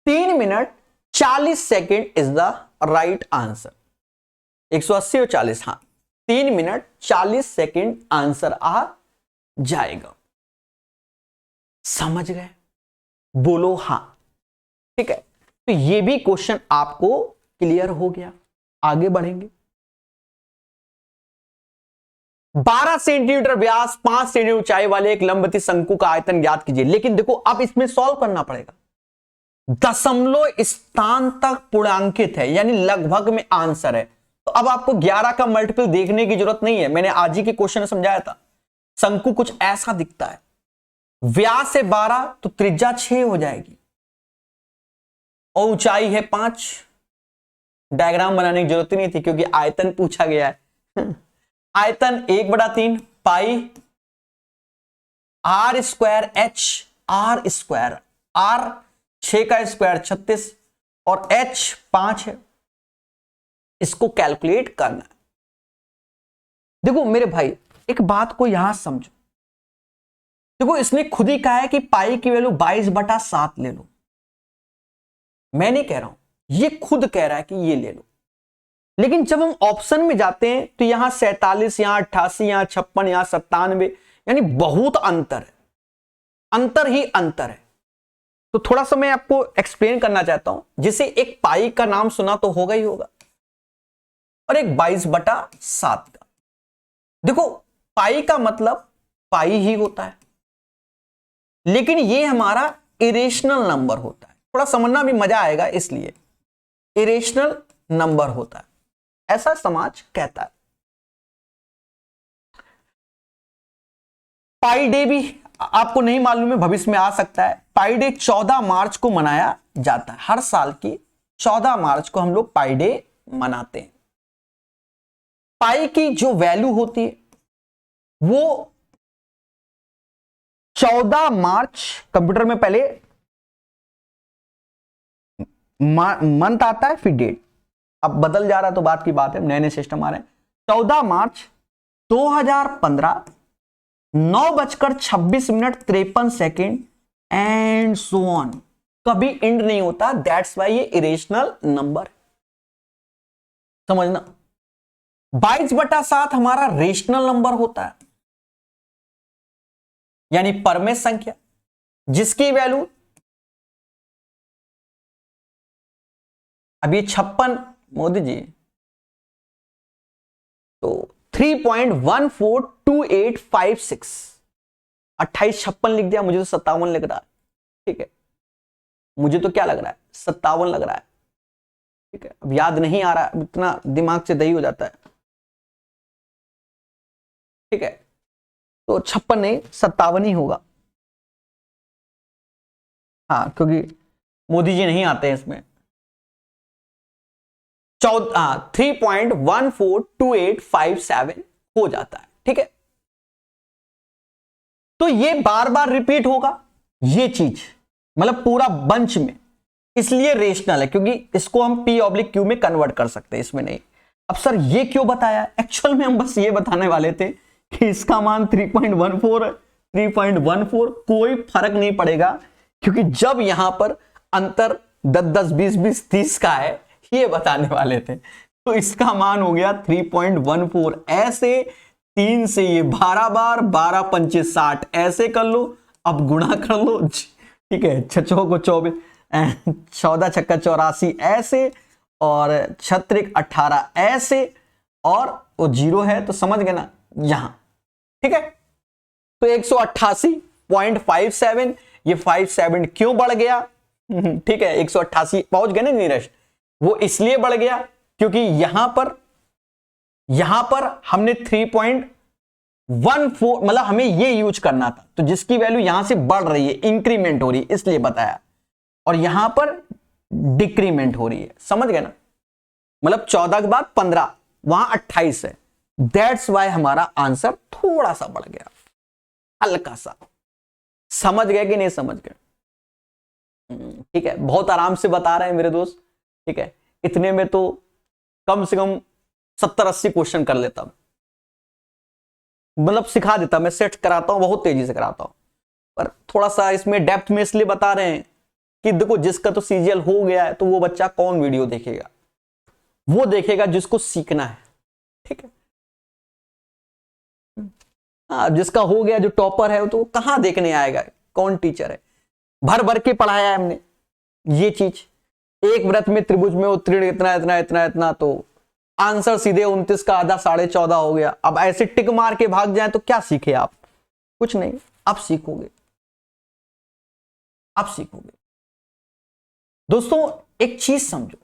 3 minute 40 second is the right answer. 180 और 40, हाँ, 3 मिनट 40 सेकंड आंसर आ जाएगा। समझ गए, बोलो हाँ, ठीक है। तो ये भी क्वेश्चन आपको क्लियर हो गया, आगे बढ़ेंगे। 12 सेंटीमीटर व्यास, 5 सेंटीमीटर ऊंचाई वाले एक लंबवती शंकु का आयतन ज्ञात कीजिए। लेकिन देखो अब इसमें सॉल्व करना पड़ेगा, दशमलव स्थान तक पूर्णांकित है, यानी लगभग में आंसर है। तो अब आपको 11 का मल्टीपल देखने की जरूरत नहीं है, मैंने आज ही के क्वेश्चन में समझाया था। शंकु कुछ ऐसा दिखता है, व्यास है 12 तो त्रिज्या 6 हो जाएगी और ऊंचाई है 5। डायग्राम बनाने की जरूरत नहीं थी क्योंकि आयतन पूछा गया है। आयतन 1/3 pi r square h, r square, r 6 का स्क्वायर 36 और एच 5 है, इसको कैलकुलेट करना है। देखो मेरे भाई एक बात को यहां समझो, देखो इसने खुद ही कहा है कि पाई की वैल्यू 22/7 ले लो, मैं नहीं कह रहा हूं, ये खुद कह रहा है कि ये ले लो। लेकिन जब हम ऑप्शन में जाते हैं तो यहां 47, यहां 88, यहां 56, यहां 97, यानी बहुत अंतर है, अंतर ही अंतर है। तो थोड़ा सा मैं आपको एक्सप्लेन करना चाहता हूं, जिसे एक पाई का नाम सुना तो होगा ही होगा और एक 22/7 का। देखो पाई का मतलब पाई ही होता है, लेकिन ये हमारा इरेशनल नंबर होता है, थोड़ा समझना भी मजा आएगा, इसलिए इरेशनल नंबर होता है, ऐसा समाज कहता है। पाई डे भी आपको नहीं मालूम है, भविष्य में आ सकता है। पाई डे 14 मार्च को मनाया जाता है, हर साल की 14 मार्च को हम लोग पाई डे मनाते हैं। पाई की जो वैल्यू होती है वो 14 मार्च, कंप्यूटर में पहले मंथ आता है फिर डेट, अब बदल जा रहा है तो बात की बात है, नए नए सिस्टम आ रहे हैं। 14 मार्च 2015 9:26 एंड सो ऑन, कभी एंड नहीं होता, दैट्स वाई ये इरेशनल नंबर। समझना, 22/7 हमारा रेशनल नंबर होता है, यानी परमेय संख्या, जिसकी वैल्यू अब ये 56 मोदी जी तो 3.142856, 2856 लिख दिया, मुझे तो 57 लिख रहा है, ठीक है, मुझे तो क्या लग रहा है 57 लग रहा है, ठीक है, अब याद नहीं आ रहा है, इतना दिमाग से दही हो जाता है, ठीक है, तो 56 नहीं 57 ही होगा, हाँ क्योंकि मोदी जी नहीं आते हैं इसमें। 3.142857 हो जाता है, ठीक है। तो ये बार बार रिपीट होगा, ये चीज मतलब पूरा बंच में, इसलिए रेशनल है, क्योंकि इसको हम P/Q में कन्वर्ट कर सकते हैं, इसमें नहीं। अब सर ये क्यों बताया, एक्चुअल में हम बस ये बताने वाले थे कि इसका मान 3.14 है, 3.14 कोई फर्क नहीं पड़ेगा, क्योंकि जब यहां पर अंतर 10-10, 20-20, 30 का है, ये बताने वाले थे। तो इसका मान हो गया 3.14, ऐसे 3 से ये 12 बार, 12 पंचे 60, ऐसे कर लो, अब गुणा कर लो, ठीक है, 6 को 24, 14 छक्का 84 ऐसे, और 6 18 ऐसे, और वो 0 है तो समझ गए ना यहां, ठीक है। तो 188.57, ये 57 क्यों बढ़ गया, ठीक है, 188 पहुंच गए ना नीरज, वो इसलिए बढ़ गया क्योंकि यहां पर हमने 3.14 मतलब हमें ये यूज करना था, तो जिसकी वैल्यू यहां से बढ़ रही है, इंक्रीमेंट हो रही है, इसलिए बताया, और यहां पर डिक्रीमेंट हो रही है, समझ गए ना, मतलब 14 के बाद 15, वहां 28 है, दैट्स वाई हमारा आंसर थोड़ा सा बढ़ गया, हल्का सा। समझ गए कि नहीं समझ गए, ठीक है, बहुत आराम से बता रहे हैं मेरे दोस्त, ठीक है, इतने में तो कम से कम 70-80 क्वेश्चन कर लेता, मतलब सिखा देता, मैं सेट कराता हूं, बहुत तेजी से कराता हूं, पर थोड़ा सा इसमें डेप्थ में इसलिए बता रहे हैं कि देखो जिसका तो सीजीएल हो गया है, तो वो बच्चा कौन वीडियो देखेगा, वो देखेगा जिसको सीखना है, ठीक है, जिसका हो गया, जो टॉपर है, तो कहां देखने आएगा, कौन टीचर है, भर भर के पढ़ाया है हमने ये चीज, एक व्रत में त्रिभुज में उत्तीर्ण इतना इतना इतना इतना, तो आंसर सीधे 29 का आधा 14.5 हो गया। अब ऐसे टिक मार के भाग जाए तो क्या सीखे आप, कुछ नहीं, आप सीखोगे, आप सीखोगे। दोस्तों एक चीज समझो,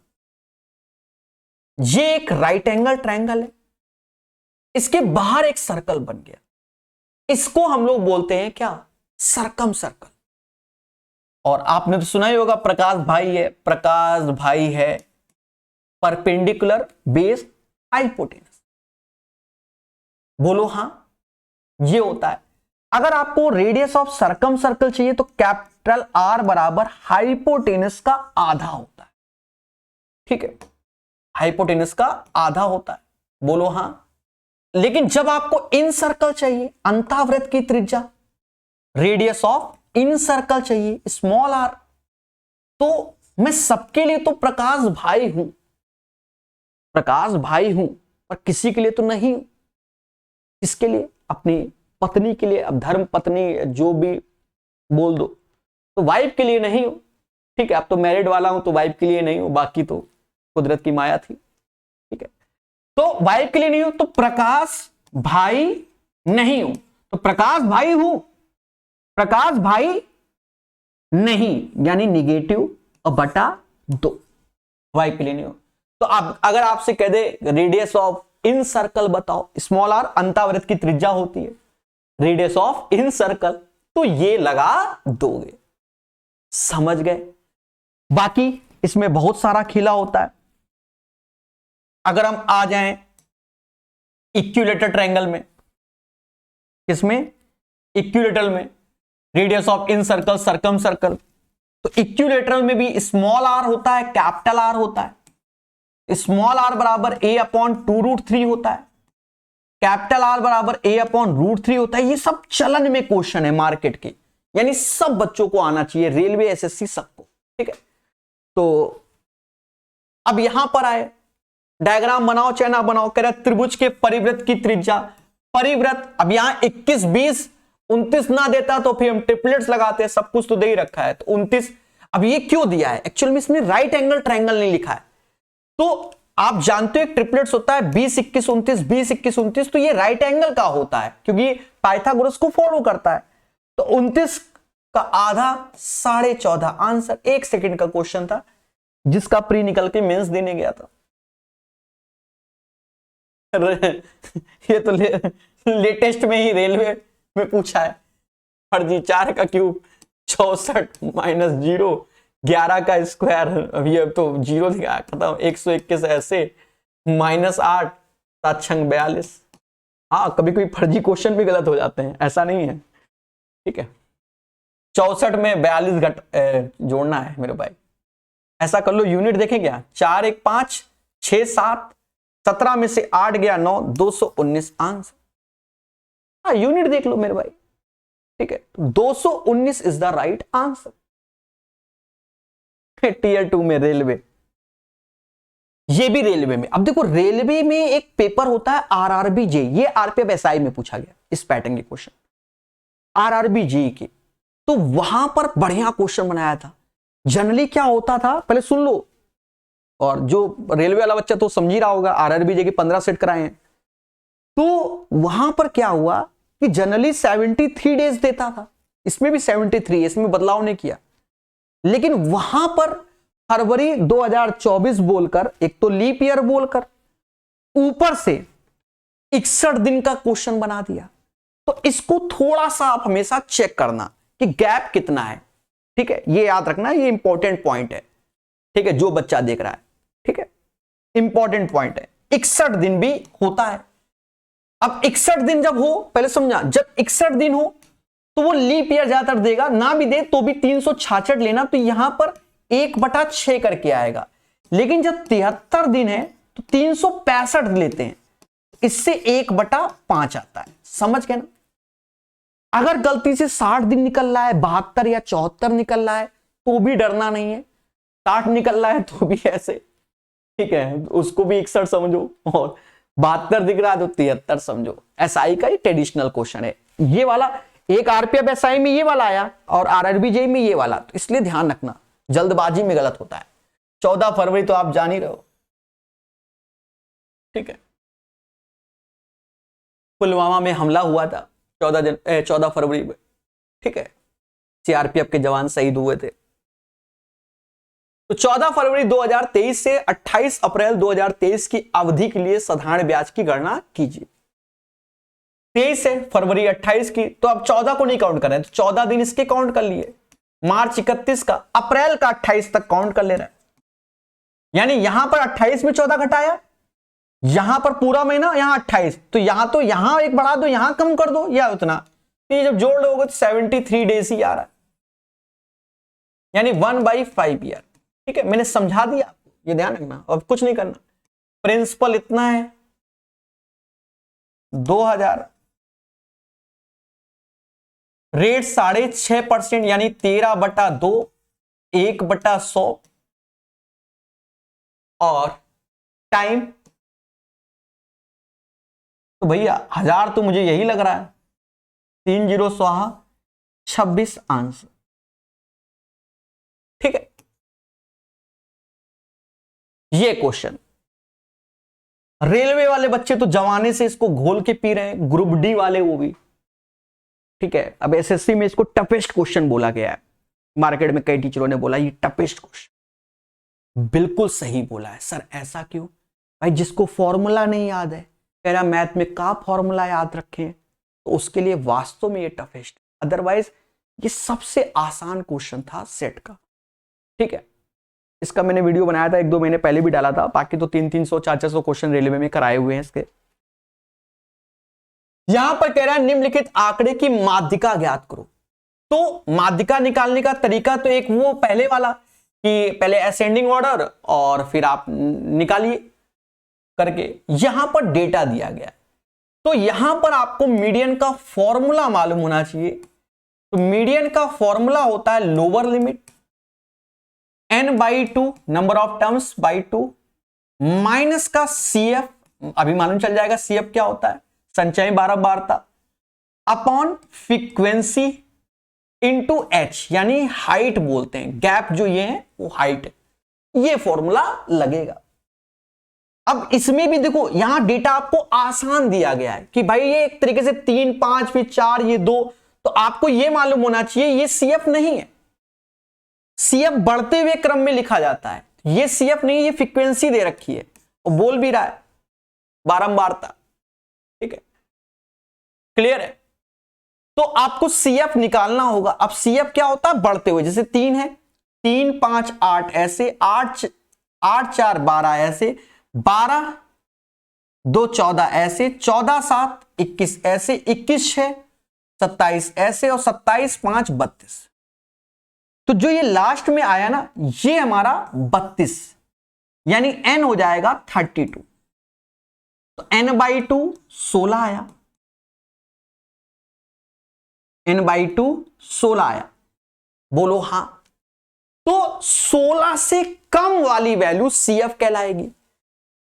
ये एक राइट एंगल ट्रायंगल है, इसके बाहर एक सर्कल बन गया, इसको हम लोग बोलते हैं क्या, सरकम सर्कल। और आपने तो सुना ही होगा, प्रकाश भाई है परपेंडिकुलर बेस हाइपोटेनस, बोलो हां, ये होता है। अगर आपको रेडियस ऑफ सरकम सर्कल चाहिए तो कैपिटल आर बराबर हाइपोटेनस का आधा होता है। ठीक है, हाइपोटेनस का आधा होता है, बोलो हां। लेकिन जब आपको इन सर्कल चाहिए, अंतःवृत्त की त्रिज्या, रेडियस ऑफ इन सर्कल चाहिए स्मॉल आर, तो मैं सबके लिए तो प्रकाश भाई हूं, प्रकाश भाई हूं, पर किसी के लिए तो नहीं हूं। किसके लिए? अपनी पत्नी के लिए, अब धर्म पत्नी जो भी बोल दो, तो वाइफ के लिए नहीं हूं। ठीक है, अब तो मैरिड वाला हूं तो वाइफ के लिए नहीं हूं, बाकी तो कुदरत की माया थी। ठीक है, तो वाइफ के लिए नहीं हूं, तो प्रकाश भाई नहीं हूं, तो प्रकाश भाई हूं, प्रकाश भाई नहीं, यानी निगेटिव बटा 2, वाइफ के लिए नहीं हूं। तो आप अगर आपसे कह दे रेडियस ऑफ इन सर्कल बताओ, स्मॉल आर अंतःवृत्त की त्रिज्या होती है, रेडियस ऑफ इन सर्कल, तो ये लगा दोगे। समझ गए? बाकी इसमें बहुत सारा खिला होता है। अगर हम आ जाएं इक्विलेटरल ट्रायंगल में, किसमें? इक्विलेटरल में, radius of incircle circumcircle, तो इक्विलेटरल में भी स्मॉल आर होता है, कैपिटल आर होता है। स्मॉल आर बराबर a/2√3 होता है, कैपिटल आर बराबर a/√3 होता है। ये सब चलन में क्वेश्चन है मार्केट के, यानी सब बच्चों को आना चाहिए, रेलवे एसएससी सबको। ठीक है, तो अब यहां पर आए, डायग्राम बनाओ चाहे ना बनाओ, कह रहा त्रिभुज के परिवृत्त की त्रिज्या, परिवृत्त, अब यहां 21, 20, 29 ना देता तो फिर हम ट्रिपलेट्स लगाते हैं, सब कुछ तो दे ही रखा है, तो 29। अब ये क्यों दिया है? एक्चुअल में इसमें राइट एंगल ट्रायंगल नहीं लिखा है, तो आप जानते हो एक ट्रिपलेट्स होता है 20, 21, 29, 20, 21, 29, तो ये राइट एंगल का होता है क्योंकि पाइथागोरस को फॉलो करता है। तो 29 का आधा 14.5 आंसर। 1 सेकंड का क्वेश्चन था जिसका प्री निकल के मेंस देने गया था। ये तो लेटेस्ट में ही रेलवे में पूछा है, फर्जी 4 का क्यूब 64 माइनस 0 11 का स्क्वायर, अभी अब तो 0 दिखा खत्म, 121 ऐसे माइनस 8 7 छंग 42। हाँ, कभी कभी फर्जी क्वेश्चन भी गलत हो जाते हैं, ऐसा नहीं है। ठीक है, 64 में 42 घट जोड़ना है मेरे भाई, ऐसा कर लो। यूनिट देखें क्या? 4 1 5 6 7 17 में से 8 गया 9, 219 आंसर। हाँ, यूनिट देख लो मेरे भाई। ठीक है, 219 is the right answer. Tier 2 में रेलवे, ये भी रेलवे में। अब देखो रेलवे में एक पेपर होता है आरआरबी जे, ये आरपीएफ एसआई में पूछा गया इस पैटर्न के क्वेश्चन, आरआरबी जे के, तो वहां पर बढ़िया क्वेश्चन बनाया था। जनरली क्या होता था, पहले सुन लो, और जो रेलवे वाला बच्चा तो समझ ही रहा होगा, आरआरबी जे के 15 सेट कराए हैं, तो वहां पर क्या हुआ कि जनरली 73 डेज देता था, इसमें भी 73, इसमें बदलाव नहीं किया, लेकिन वहां पर फरवरी 2024 बोलकर, एक तो लीप ईयर बोलकर, ऊपर से 61 दिन का क्वेश्चन बना दिया। तो इसको थोड़ा सा आप हमेशा चेक करना कि गैप कितना है। ठीक है, ये याद रखना, ये इंपॉर्टेंट पॉइंट है। ठीक है, जो बच्चा देख रहा है, ठीक है, इंपॉर्टेंट पॉइंट है। 61 दिन भी होता है। अब 61 दिन जब हो, पहले समझा, जब 61 दिन हो तो वो लीप ईयर ज्यादातर देगा, ना भी दे तो भी 366 लेना, तो यहां पर 1/6 करके आएगा। लेकिन जब 73 दिन है तो 365 लेते हैं, इससे 1/5 आता है। समझ गए ना? अगर गलती से 60 दिन निकल रहा है, 72 या 74 निकल रहा है, तो भी डरना नहीं है। 60 निकल रहा है तो भी ऐसे, ठीक है, उसको भी 61 समझो, और 72 दिख रहा है तो 73 समझो। एसआई का ही ट्रेडिशनल क्वेश्चन है ये वाला। एक आरपीएफ एसआई में ये वाला आया और आरआरबी जेईई में ये वाला, तो इसलिए ध्यान रखना, जल्दबाजी में गलत होता है। 14 फरवरी तो आप जान ही रहे हो। ठीक है, पुलवामा में हमला हुआ था 14 फरवरी में। ठीक है, सीआरपीएफ के जवान शहीद हुए थे। तो 14 फरवरी 2023 से 28 अप्रैल 2023 की अवधि के लिए साधारण ब्याज की गणना कीजिए। 23 है फरवरी 28 की, तो अब 14 को नहीं काउंट कर रहे हैं, तो 14 दिन इसके काउंट कर लिए। मार्च 31 का, अप्रैल का 28 तक काउंट कर ले रहे हैं। यानी यहां पर 28 में 14 घटाया, यहां पर पूरा महीना, यहां 28, तो यहां एक बढ़ा दो, यहां कम कर दो, या उतना। तो ये जब जोड़ लोगे तो 73 डेज ही आ रहा है, यानी 1/5 ईयर। ठीक है, मैंने समझा दिया आपको, ये ध्यान रखना, अब कुछ नहीं करना। प्रिंसिपल इतना है 2000, रेट 6.5% यानी 13/2, 1/100, और टाइम तो भैया 1000 तो मुझे यही लग रहा है, 30 स्वाहा 26 आंसर। ठीक है, ये क्वेश्चन रेलवे वाले बच्चे तो जमाने से इसको घोल के पी रहे हैं, ग्रुप डी वाले वो भी। ठीक है, अब एसएससी में इसको टफेस्ट क्वेश्चन बोला गया है, मार्केट में कई टीचरों ने बोला ये टफेस्ट क्वेश्चन। बिल्कुल सही बोला है सर, ऐसा क्यों भाई? जिसको फॉर्मूला नहीं याद है, कह रहा मैथ में का फॉर्मूला याद रखें, तो उसके लिए वास्तव में ये टफेस्ट, अदरवाइज ये सबसे आसान क्वेश्चन था सेट का। ठीक है, इसका मैंने वीडियो बनाया था 1-2 महीने पहले भी डाला था, बाकी तो 300-400 400 क्वेश्चन रेलवे में कराए हुए हैं इसके। यहां पर कह रहा है निम्नलिखित आंकड़े की माध्यिका ज्ञात करो। तो माध्यिका निकालने का तरीका तो एक वो पहले वाला कि पहले असेंडिंग ऑर्डर और फिर आप निकालिए करके, यहां पर डेटा दिया गया, तो यहां पर आपको मीडियन का फॉर्मूला मालूम होना चाहिए। तो मीडियन का फॉर्मूला होता है lower limit n/2 number of terms by 2 minus का CF, अभी मालूम चल जाएगा CF क्या होता है, संचय बारंबारता, अपॉन फ्रीक्वेंसी इंटू H, यानी हाइट बोलते हैं, गैप जो ये है वो हाइट है, ये फॉर्मूला लगेगा। अब इसमें भी देखो यहां डेटा आपको आसान दिया गया है कि भाई ये एक तरीके से 3, 5 फिर 4 ये 2, तो आपको ये मालूम होना चाहिए ये CF नहीं है, CF बढ़ते हुए क्रम में लिखा जाता है, ये CF नहीं, ये फ्रीक्वेंसी दे रखी है और बोल भी रहा है बारंबारता। ठीक है, क्लियर है? तो आपको CF निकालना होगा। अब CF क्या होता है? बढ़ते हुए, जैसे 3 है, 3, 5, 8 ऐसे, 8, 4, 12 ऐसे, 12, 2, 14 ऐसे, 14, 7, 21 ऐसे, 21, 6, 27 ऐसे, और 27, 5, 32। तो जो ये लास्ट में आया ना, ये हमारा 32, यानी n हो जाएगा 32। तो n/2 16 आया, n/2 16 आया, बोलो हां। तो 16 से कम वाली वैल्यू CF कहलाएगी।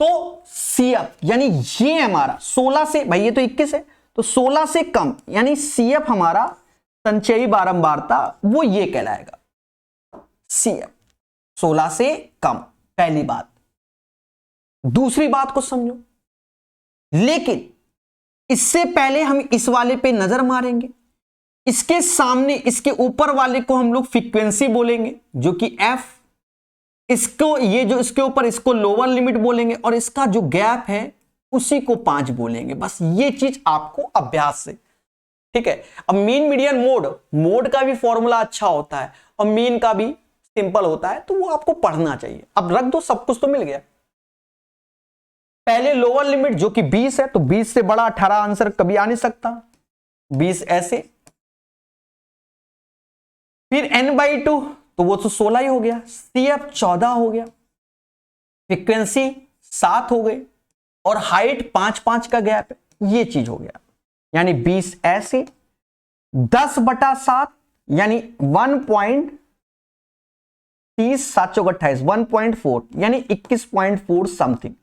तो CF यानी ये हमारा 16 से, भाई ये तो 21 है, तो 16 से कम यानी CF हमारा संचयी बारंबारता, वो ये कहलाएगा CF, 16 से कम। पहली बात। दूसरी बात को समझो, लेकिन इससे पहले हम इस वाले पे नजर मारेंगे। इसके सामने इसके ऊपर वाले को हम लोग फ्रीक्वेंसी बोलेंगे, जो कि F, इसको ये जो इसके ऊपर इसको लोअर लिमिट बोलेंगे, और इसका जो गैप है उसी को 5 बोलेंगे। बस ये चीज आपको अभ्यास से, ठीक है। अब मीन मीडियन मोड का भी फॉर्मूला अच्छा होता है और मीन का भी सिंपल होता है, तो वो आपको पढ़ना चाहिए। अब रख दो, सब कुछ तो मिल गया। पहले लोअर लिमिट जो कि 20 है, तो 20 से बड़ा 18 आंसर कभी आ नहीं सकता, 20 ऐसे। फिर n/2 तो वो तो 16 ही हो गया, CF 14 हो गया, फ्रीक्वेंसी 7 हो गई, और हाइट 5-5 का गैप है, ये चीज हो गया। यानी 20 ऐसे, 10/7 यानी 1.30, 7 चौक 28, 1.4 यानी 21.4 समथिंग,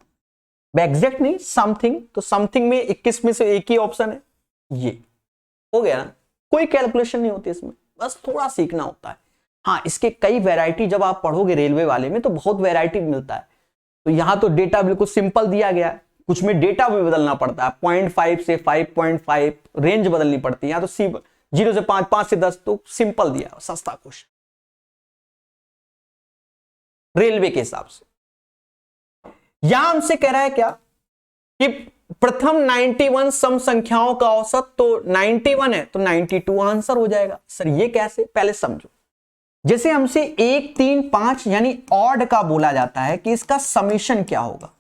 एग्जैक्ट नहीं समथिंग, तो समथिंग में 21 में से एक ही ऑप्शन है, ये हो गया ना। कोई कैलकुलेशन नहीं होती इसमें, बस थोड़ा सीखना होता है। हाँ, इसके कई वैरायटी जब आप पढ़ोगे रेलवे वाले में तो बहुत वैरायटी मिलता है। तो यहां तो डेटा बिल्कुल सिंपल दिया गया है, कुछ में डेटा भी बदलना पड़ता है, 0.5 से 5.5 रेंज बदलनी पड़ती है। यहां तो 0 से 5, 5 से 10 तो सिंपल दिया, सस्ता क्वेश्चन रेलवे के हिसाब से। यहां हमसे कह रहा है क्या कि प्रथम 91 सम संख्याओं का औसत, तो 91 है तो 92 आंसर हो जाएगा। सर ये कैसे, पहले समझो। जैसे हमसे 1, 3, 5 यानी ऑड का बोला जाता है कि इसका समेशन क्या होगा,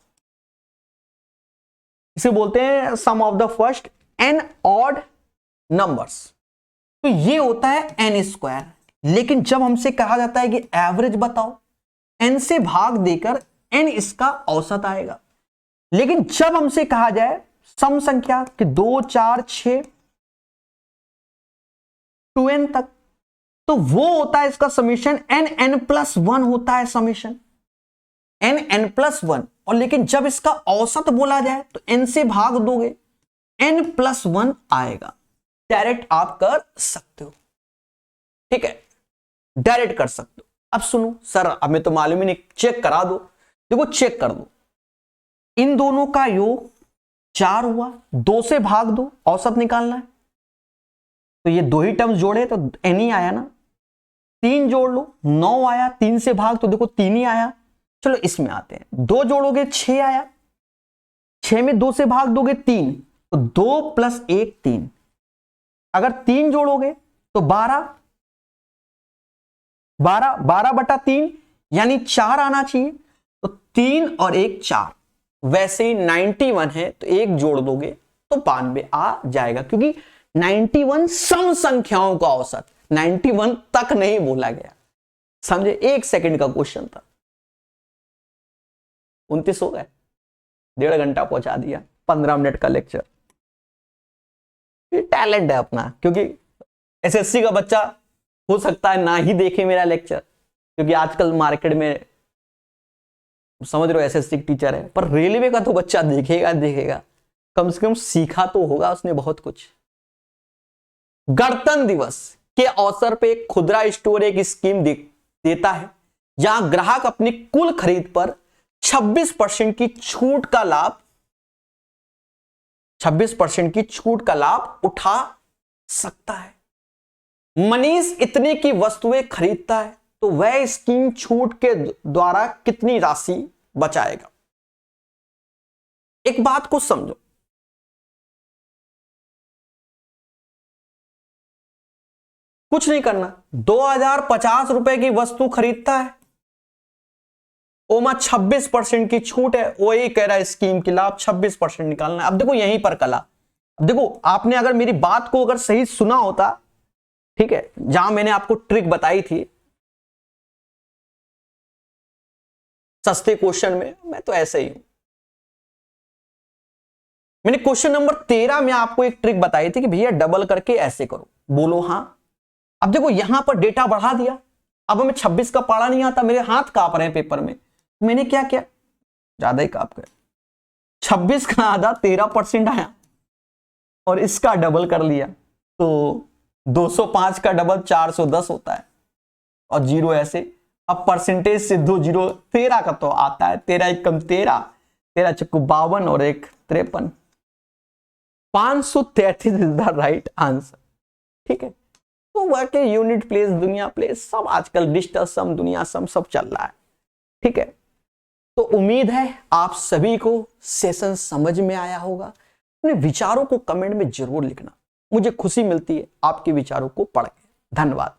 इसे बोलते हैं sum of the first n odd numbers. तो ये होता है एन स्क्वायर। लेकिन जब हमसे कहा जाता है कि एवरेज बताओ, एन से भाग देकर एन इसका औसत आएगा। लेकिन जब हमसे कहा जाए सम संख्या कि 2 4 6 2n तक, तो वो होता है इसका समीशन n+1 होता है समीशन n+1। और लेकिन जब इसका औसत बोला जाए तो n से भाग दोगे n+1 आएगा। डायरेक्ट आप कर सकते हो, ठीक है, डायरेक्ट कर सकते हो। अब सुनो सर, हमें तो मालूम ही नहीं, चेक करा दो। देखो चेक कर दो, इन दोनों का योग 4 हुआ, 2 से भाग दो, औसत निकालना है। तो ये 2 ही टर्म्स जोड़े तो n ही आया ना। 3 जोड़ लो, 9 आया, 3 से भाग तो देखो 3 ही आया। चलो इसमें आते हैं, 2 जोड़ोगे 6 आया, 6 में 2 से भाग दोगे 3, तो 2 + 1 3। अगर 3 जोड़ोगे तो 12 बटा 3 यानी 4 आना चाहिए। तो 3 और 1 4। वैसे ही 91 है तो 1 जोड़ दोगे तो 92 आ जाएगा, क्योंकि 91 सम संख्याओं का औसत, 91 तक नहीं बोला गया। समझे? 1 सेकंड का क्वेश्चन था। 29 हो गए, 1.5 घंटा पहुंचा दिया, 15 मिनट का लेक्चर। ये टैलेंट है अपना, क्योंकि एसएससी का बच्चा हो सकता है ना ही देखे मेरा लेक्चर, क्योंकि आजकल मार्केट में समझ रहे हो एसएससी टीचर है, पर रेलवे का तो बच्चा देखेगा, कम से कम सीखा तो होगा उसने बहुत कुछ। गणतंत्र दिवस के अवसर पे खुदरा स्टोर एक स्कीम देता है जहां ग्राहक अपनी कुल खरीद पर 26% की छूट का लाभ 26% की छूट का लाभ उठा सकता है। मनीष इतने की वस्तुएं खरीदता है तो वह स्कीम छूट के द्वारा कितनी राशि बचाएगा। एक बात को समझो, कुछ नहीं करना, 2050 रुपए की वस्तु खरीदता है, ओमा 26% की छूट है, वही कह रहा है स्कीम की लाभ 26% निकालना है। अब देखो यहीं पर कला, अब देखो आपने अगर मेरी बात को अगर सही सुना होता, ठीक है, जहां मैंने आपको ट्रिक बताई थी सस्ते क्वेश्चन में, मैं तो ऐसे ही हूं। मैंने क्वेश्चन नंबर 13 में आपको एक ट्रिक बताई थी कि भैया डबल करके ऐसे करो, बोलो हाँ। अब देखो यहां पर डेटा बढ़ा दिया, अब हमें 26 का पारा नहीं आता, मेरे हाथ कांप रहे हैं पेपर में, मैंने क्या किया, ज्यादा ही कांप गए, 26 का आधा 13% आया और इसका डबल कर लिया, तो 205 का डबल 410 होता है और 0 ऐसे। अब परसेंटेज से 2 0, 13 का तो आता है, 13 एकम 13, 13 चक्कू 52 और 1 53, 533 इज द राइट आंसर। ठीक है, तो वाकई यूनिट प्लेस, दुनिया प्लेस सब आजकल डिजिटल सम, दुनिया सम सब चल रहा है। ठीक है, तो उम्मीद है आप सभी को सेशन समझ में आया होगा। अपने विचारों को कमेंट में जरूर लिखना, मुझे खुशी मिलती है आपके विचारों को पढ़ के। धन्यवाद।